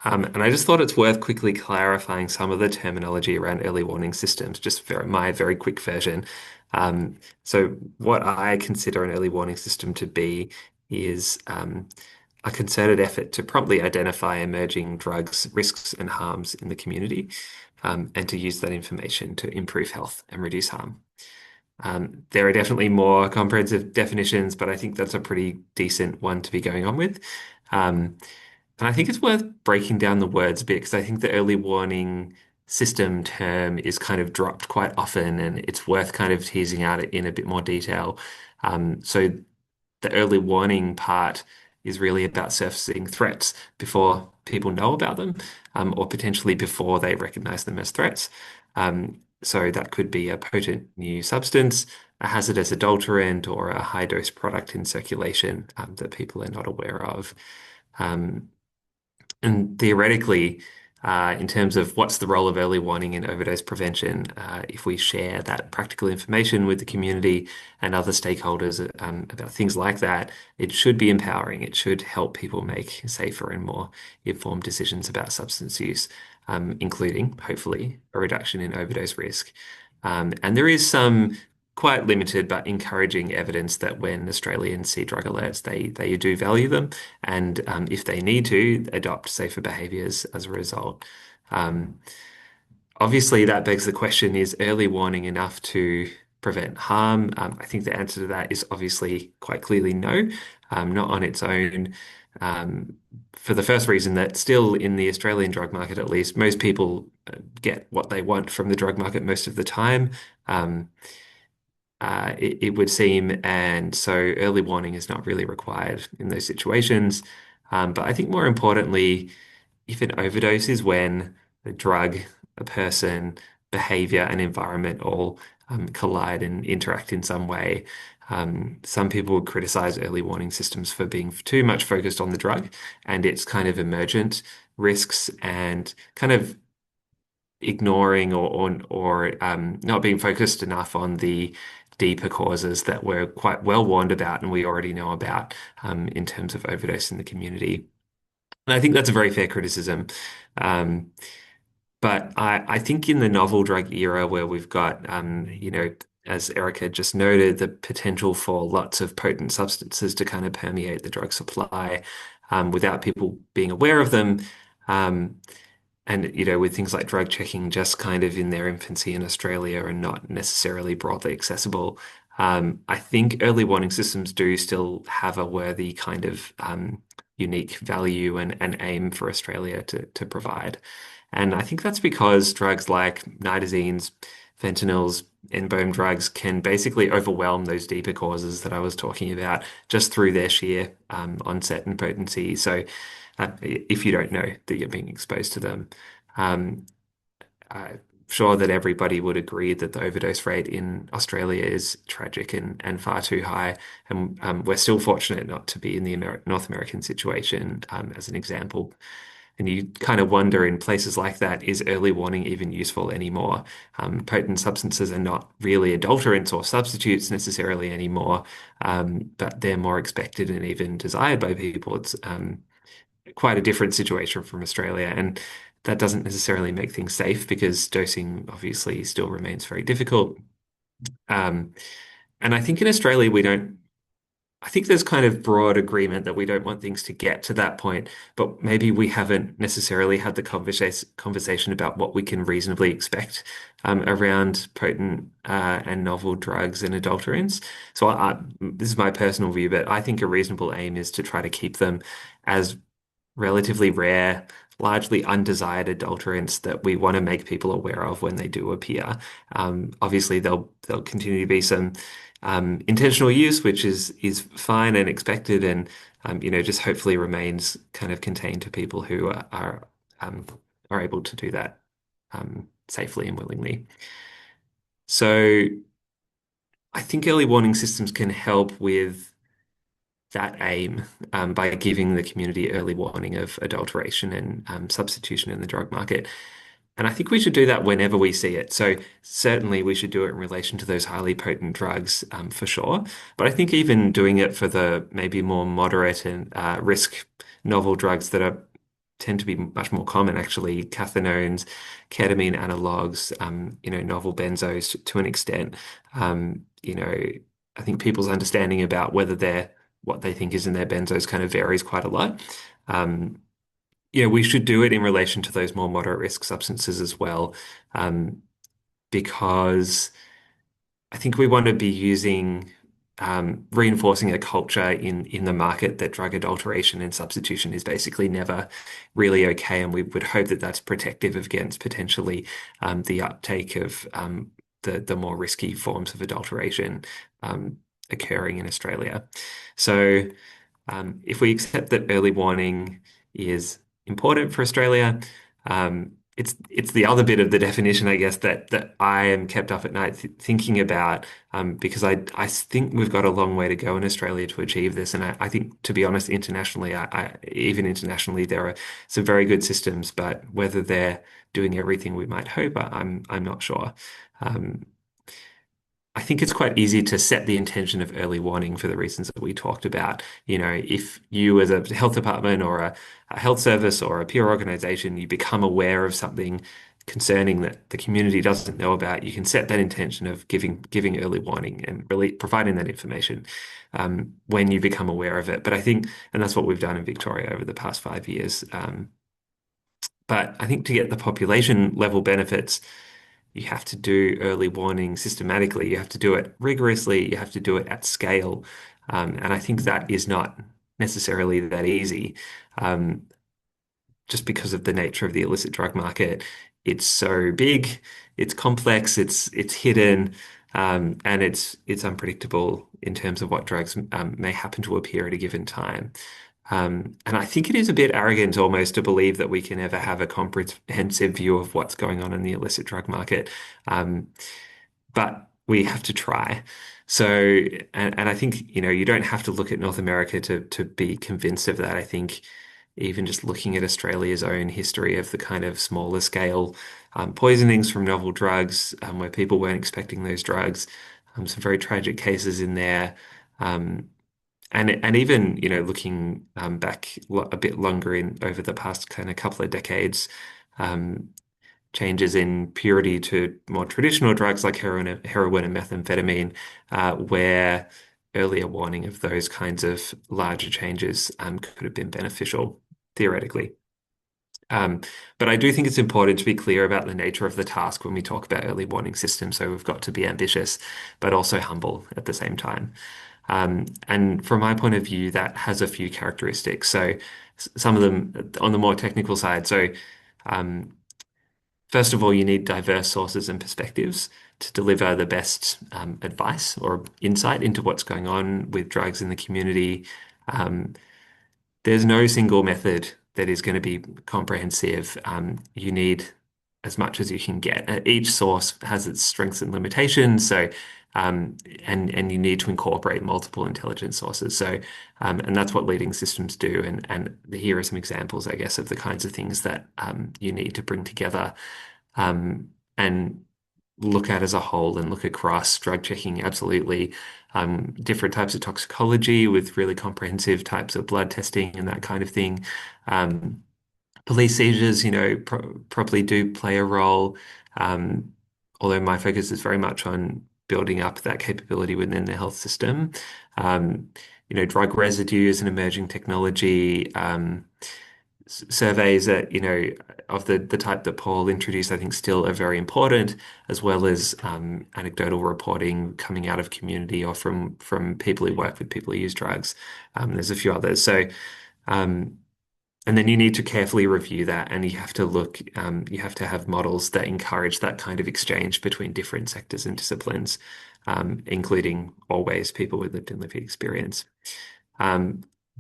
And I just thought it's worth quickly clarifying some of the terminology around early warning systems, just for my very quick version. So what I consider an early warning system to be is a concerted effort to promptly identify emerging drugs, risks, and harms in the community, and to use that information to improve health and reduce harm. There are definitely more comprehensive definitions, but I think that's a pretty decent one to be going on with. And I think it's worth breaking down the words a bit, because I think the early warning system term is kind of dropped quite often, and it's worth kind of teasing out in a bit more detail. So the early warning part is really about surfacing threats before people know about them, or potentially before they recognize them as threats. So that could be a potent new substance, a hazardous adulterant, or a high dose product in circulation that people are not aware of. Um, and theoretically, in terms of what's the role of early warning in overdose prevention, if we share that practical information with the community and other stakeholders about things like that, it should be empowering. It should help people make safer and more informed decisions about substance use, including, hopefully, a reduction in overdose risk. And there is some quite limited but encouraging evidence that when Australians see drug alerts, they do value them, and if they need to, adopt safer behaviours as a result. Um, Obviously, that begs the question, is early warning enough to prevent harm? I think the answer to that is obviously quite clearly no, not on its own. For the first reason that still in the Australian drug market, at least, most people get what they want from the drug market most of the time. Um, it would seem, and so early warning is not really required in those situations. But I think more importantly, if an overdose is when the drug, a person, behavior, and environment all collide and interact in some way. Some people would criticize early warning systems for being too much focused on the drug and its kind of emergent risks and kind of ignoring or not being focused enough on the deeper causes that we're quite well warned about and we already know about in terms of overdose in the community. And I think that's a very fair criticism. But I think in the novel drug era where we've got, as Erica just noted, the potential for lots of potent substances to kind of permeate the drug supply without people being aware of them. And, with things like drug checking just kind of in their infancy in Australia and not necessarily broadly accessible, I think early warning systems do still have a worthy kind of unique value and aim for Australia to provide. And I think that's because drugs like nitazenes, fentanyls, NBOMe drugs can basically overwhelm those deeper causes that I was talking about just through their sheer onset and potency. So if you don't know that you're being exposed to them. Um, I'm sure that everybody would agree that the overdose rate in Australia is tragic and far too high. And we're still fortunate not to be in the North American situation, as an example. And you kind of wonder in places like that, is early warning even useful anymore? Potent substances are not really adulterants or substitutes necessarily anymore, but they're more expected and even desired by people. It's quite a different situation from Australia. And that doesn't necessarily make things safe because dosing obviously still remains very difficult. And I think in Australia, I think there's kind of broad agreement that we don't want things to get to that point, but maybe we haven't necessarily had the conversation about what we can reasonably expect around potent and novel drugs and adulterants. So this is my personal view, but I think a reasonable aim is to try to keep them as relatively rare, largely undesired adulterants that we want to make people aware of when they do appear. Obviously, there'll continue to be some intentional use, which is fine and expected, and just hopefully remains kind of contained to people who are able to do that safely and willingly. So I think early warning systems can help with that aim by giving the community early warning of adulteration and substitution in the drug market. And I think we should do that whenever we see it. So certainly we should do it in relation to those highly potent drugs for sure. But I think even doing it for the maybe more moderate and risk novel drugs that tend to be much more common, actually, cathinones, ketamine analogs, novel benzos to an extent. I think people's understanding about what they think is in their benzos kind of varies quite a lot. We should do it in relation to those more moderate risk substances as well, because I think we want to be using reinforcing a culture in the market that drug adulteration and substitution is basically never really okay, and we would hope that that's protective against potentially the uptake of the more risky forms of adulteration occurring in Australia. So if we accept that early warning is important for Australia, it's the other bit of the definition, I guess, that I am kept up at night thinking about, because I think we've got a long way to go in Australia to achieve this, and I think, to be honest, internationally, even internationally, there are some very good systems, but whether they're doing everything we might hope, I'm not sure. I think it's quite easy to set the intention of early warning for the reasons that we talked about. If you as a health department or a health service or a peer organization, you become aware of something concerning that the community doesn't know about, you can set that intention of giving early warning and really providing that information when you become aware of it. But I think, and that's what we've done in Victoria over the past 5 years. But I think to get the population level benefits, you have to do early warning systematically. You have to do it rigorously. You have to do it at scale. And I think that is not necessarily that easy, just because of the nature of the illicit drug market. It's so big, it's complex, it's hidden, and it's unpredictable in terms of what drugs may happen to appear at a given time. And I think it is a bit arrogant almost to believe that we can ever have a comprehensive view of what's going on in the illicit drug market. But we have to try. So, and I think, you don't have to look at North America to be convinced of that. I think even just looking at Australia's own history of the kind of smaller scale poisonings from novel drugs, where people weren't expecting those drugs, some very tragic cases in there. And even, looking back a bit longer in over the past kind of couple of decades, changes in purity to more traditional drugs like heroin and methamphetamine, where earlier warning of those kinds of larger changes could have been beneficial, theoretically. But I do think it's important to be clear about the nature of the task when we talk about early warning systems. So we've got to be ambitious, but also humble at the same time. And from my point of view, that has a few characteristics. So some of them on the more technical side. So first of all, you need diverse sources and perspectives to deliver the best advice or insight into what's going on with drugs in the community. There's no single method that is going to be comprehensive. You need as much as you can get. Each source has its strengths and limitations. So, and you need to incorporate multiple intelligence sources. So, and that's what leading systems do. And here are some examples, I guess, of the kinds of things that you need to bring together and look at as a whole and look across drug checking, absolutely. Different types of toxicology with really comprehensive types of blood testing and that kind of thing. Police seizures, probably do play a role. Although my focus is very much on building up that capability within the health system. Drug residue is an emerging technology. Surveys that, of the type that Paul introduced, I think still are very important, as well as anecdotal reporting coming out of community or from people who work with people who use drugs. There's a few others. So, and then you need to carefully review that, and you have to have models that encourage that kind of exchange between different sectors and disciplines, including always people with lived and lived experience.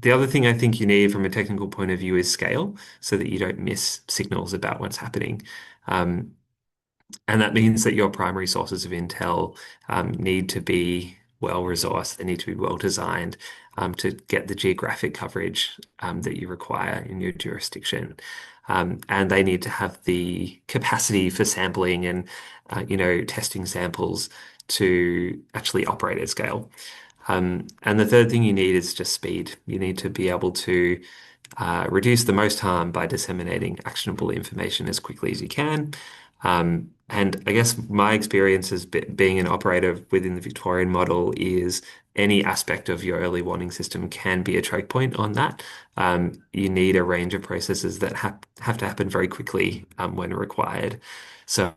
The other thing I think you need from a technical point of view is scale, so that you don't miss signals about what's happening. And that means that your primary sources of intel need to be well resourced. They need to be well designed to get the geographic coverage that you require in your jurisdiction. And they need to have the capacity for sampling and testing samples to actually operate at scale. And the third thing you need is just speed. You need to be able to reduce the most harm by disseminating actionable information as quickly as you can. And I guess my experience as being an operator within the Victorian model is any aspect of your early warning system can be a choke point on that. You need a range of processes that have to happen very quickly when required. So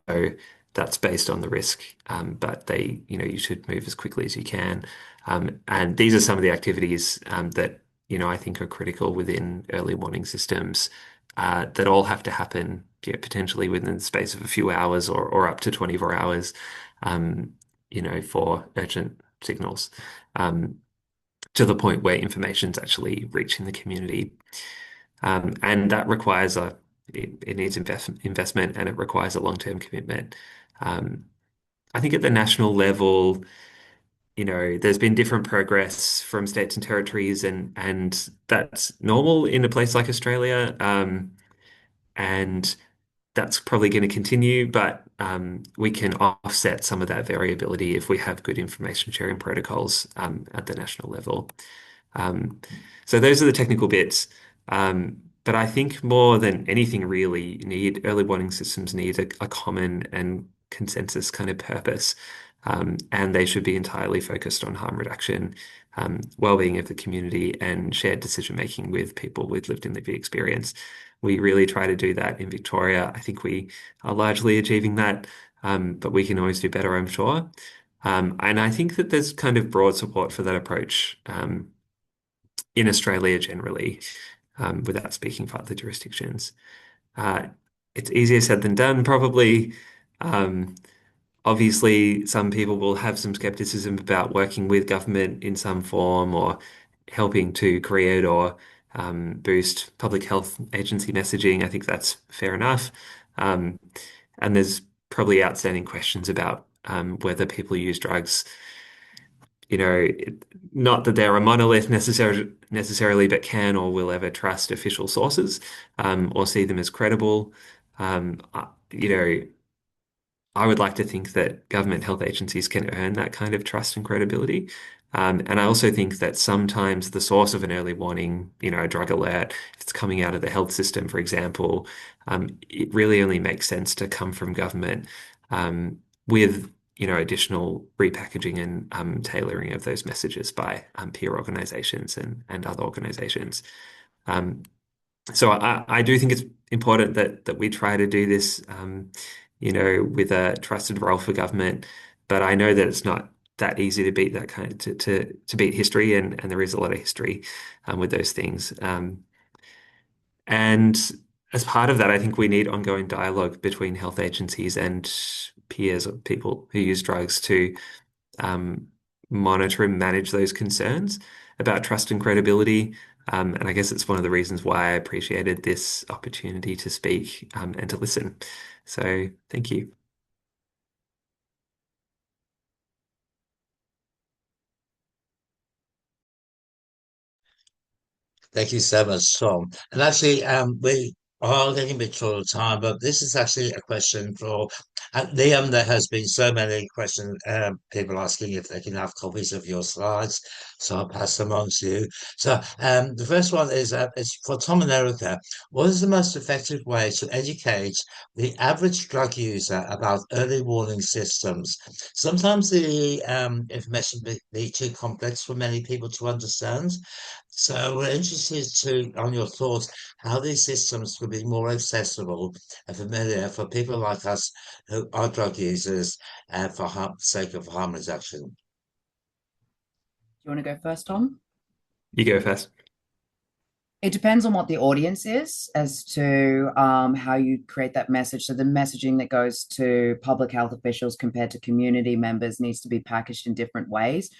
that's based on the risk, but you should move as quickly as you can. And these are some of the activities that I think are critical within early warning systems that all have to happen, potentially within the space of a few hours or up to 24 hours, for urgent signals, to the point where information's actually reaching the community. And that requires it needs investment, and it requires a long-term commitment. I think at the national level, there's been different progress from states and territories, and that's normal in a place like Australia. And that's probably going to continue, but we can offset some of that variability if we have good information sharing protocols at the national level. So those are the technical bits. But I think more than anything, really, early warning systems need a common and consensus kind of purpose. And they should be entirely focused on harm reduction, well-being of the community, and shared decision making with people with lived and lived experience. We really try to do that in Victoria. I think we are largely achieving that, but we can always do better, I'm sure. And I think that there's kind of broad support for that approach in Australia generally, without speaking for other jurisdictions. It's easier said than done, probably. Obviously, some people will have some skepticism about working with government in some form or helping to create or boost public health agency messaging. I think that's fair enough. And there's probably outstanding questions about whether people use drugs, not that they're a monolith necessarily, but can or will ever trust official sources or see them as credible. I would like to think that government health agencies can earn that kind of trust and credibility. And I also think that sometimes the source of an early warning, a drug alert, if it's coming out of the health system, for example, it really only makes sense to come from government with, additional repackaging and tailoring of those messages by peer organizations and other organizations. So I do think it's important that we try to do this, with a trusted role for government. But I know that it's not that easy to beat that kind of to beat history, and there is a lot of history with those things. And as part of that, I think we need ongoing dialogue between health agencies and peers or people who use drugs to monitor and manage those concerns about trust and credibility. And I guess it's one of the reasons why I appreciated this opportunity to speak and to listen. So thank you. Thank you so much, Tom. And actually, we are getting a bit short of time, but this is actually a question for Liam. There has been so many questions, people asking if they can have copies of your slides, so I'll pass them on to you. So, the first one is it's for Tom and Erica. What is the most effective way to educate the average drug user about early warning systems? Sometimes the information be too complex for many people to understand. So we're interested on your thoughts how these systems could be more accessible and familiar for people like us who are drug users and for sake of harm reduction. Do you want to go first, Tom? You go first. It depends on what the audience is as to how you create that message. So the messaging that goes to public health officials compared to community members needs to be packaged in different ways.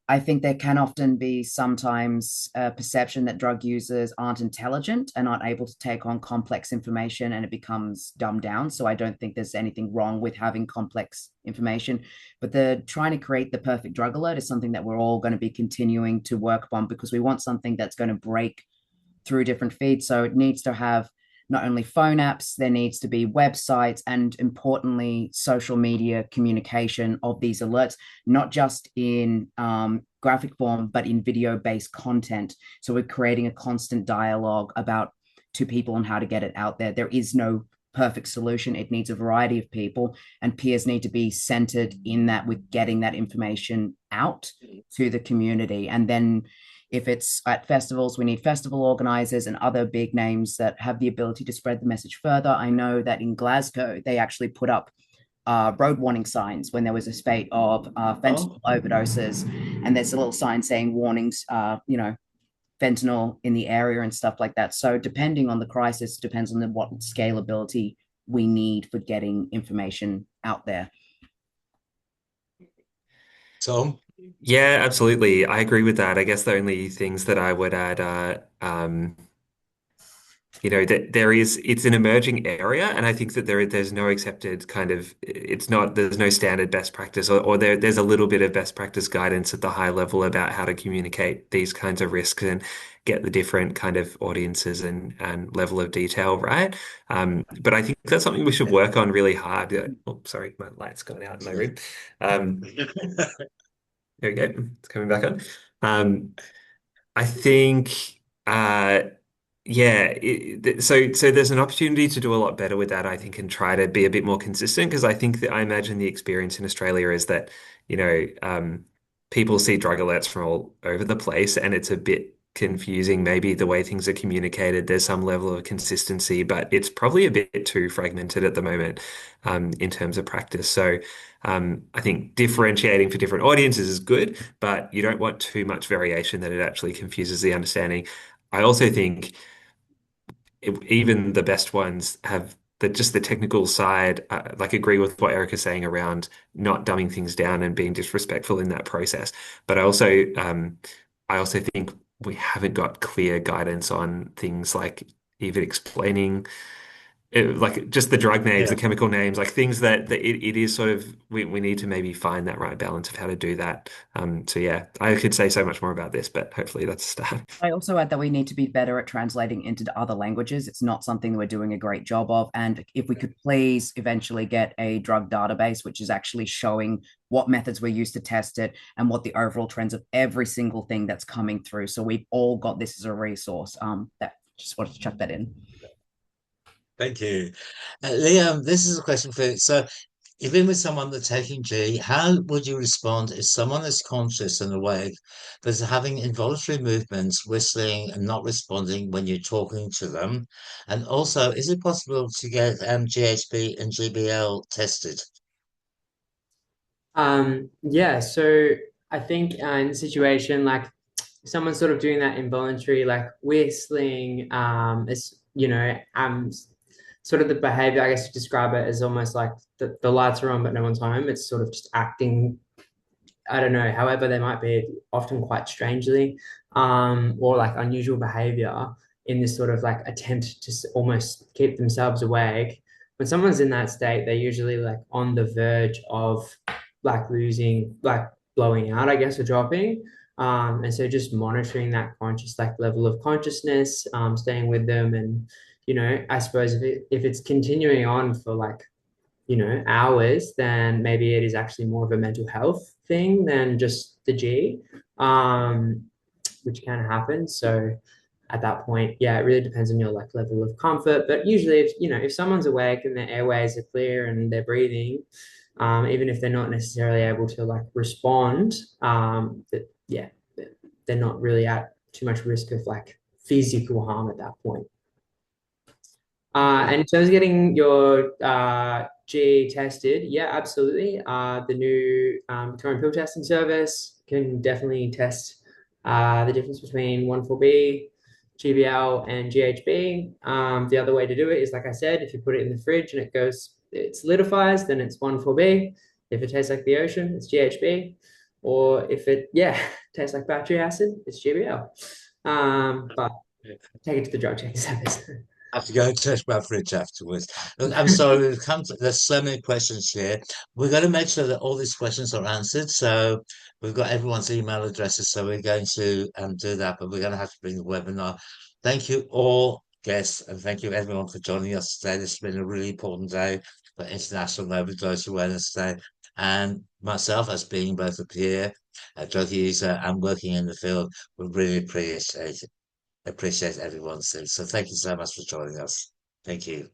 I think there can often be sometimes a perception that drug users aren't intelligent and aren't able to take on complex information, and it becomes dumbed down. So I don't think there's anything wrong with having complex information, but trying to create the perfect drug alert is something that we're all going to be continuing to work on, because we want something that's going to break through different feeds. So it needs to have not only phone apps, there needs to be websites, and importantly, social media communication of these alerts, not just in graphic form, but in video-based content. So we're creating a constant dialogue to people on how to get it out there. There is no perfect solution. It needs a variety of people, and peers need to be centered in that, with getting that information out to the community. And then if it's at festivals, we need festival organizers and other big names that have the ability to spread the message further. I know that in Glasgow, they actually put up road warning signs when there was a spate of fentanyl overdoses, and there's a little sign saying warnings, fentanyl in the area and stuff like that. So depending on the crisis, depends on what scalability we need for getting information out there. Tom? Yeah, absolutely. I agree with that. I guess the only things that I would add are, that it's an emerging area, and I think that there's no accepted kind of, there's no standard best practice, or there's a little bit of best practice guidance at the high level about how to communicate these kinds of risks and get the different kind of audiences and level of detail right. But I think that's something we should work on really hard. Oh, sorry, my light's gone out in my room. There we go. It's coming back on. I think, yeah, so there's an opportunity to do a lot better with that, I think, and try to be a bit more consistent. Because I imagine the experience in Australia is that, people see drug alerts from all over the place, and it's a bit confusing, maybe the way things are communicated. There's some level of consistency, but it's probably a bit too fragmented at the moment, in terms of practice. So, I think differentiating for different audiences is good, but you don't want too much variation that it actually confuses the understanding. I also think even the best ones have just the technical side, like agree with what Erica's saying around not dumbing things down and being disrespectful in that process. But I also think we haven't got clear guidance on things like even explaining like just the drug names, Yeah. the chemical names, like things that it is sort of we need to maybe find that right balance of how to do that. So yeah, I could say so much more about this, but hopefully that's a start. I also add that we need to be better at translating into other languages. It's not something that we're doing a great job of. And if we could please eventually get a drug database, which is actually showing what methods were used to test it and what the overall trends of every single thing that's coming through. So we've all got this as a resource. That just wanted to chuck that in. Thank you. Liam, this is a question for you. So, you've been with someone that's taking G. How would you respond if someone is conscious and awake, but is having involuntary movements, whistling, and not responding when you're talking to them? And also, is it possible to get GHB and GBL tested? Yeah, so I think in the situation, like someone's sort of doing that involuntary, like whistling, sort of the behavior, I guess to describe it as almost like the lights are on, but no one's home. It's sort of just acting, I don't know, however they might be, often quite strangely, or like unusual behavior in this sort of like attempt to almost keep themselves awake. When someone's in that state, they're usually like on the verge of like losing, like blowing out, I guess, or dropping. And so just monitoring that conscious like level of consciousness, staying with them, and I suppose if it's continuing on for like hours, then maybe it is actually more of a mental health thing than just the G, which can happen. So at that point, yeah, it really depends on your like level of comfort. But usually, if someone's awake and their airways are clear and they're breathing, even if they're not necessarily able to like respond, yeah, they're not really at too much risk of like physical harm at that point. And in terms of getting your G tested, yeah, absolutely. The new Victorian pill testing service can definitely test the difference between 1,4-B, GBL, and GHB. The other way to do it is, like I said, if you put it in the fridge and it solidifies, then it's 1,4-B. If it tastes like the ocean, it's GHB. Or if it, tastes like battery acid, it's GBL. But take it to the drug checking service. I have to go and touch my fridge afterwards. Look, I'm sorry, there's so many questions here. We're going to make sure that all these questions are answered. So we've got everyone's email addresses, so we're going to do that, but we're going to have to bring the webinar. Thank you all guests, and thank you everyone for joining us today. This has been a really important day for International Overdose Awareness Day. And myself, as being both a peer, a drug user, and working in the field, we really appreciate everyone's thing. So thank you so much for joining us. Thank you.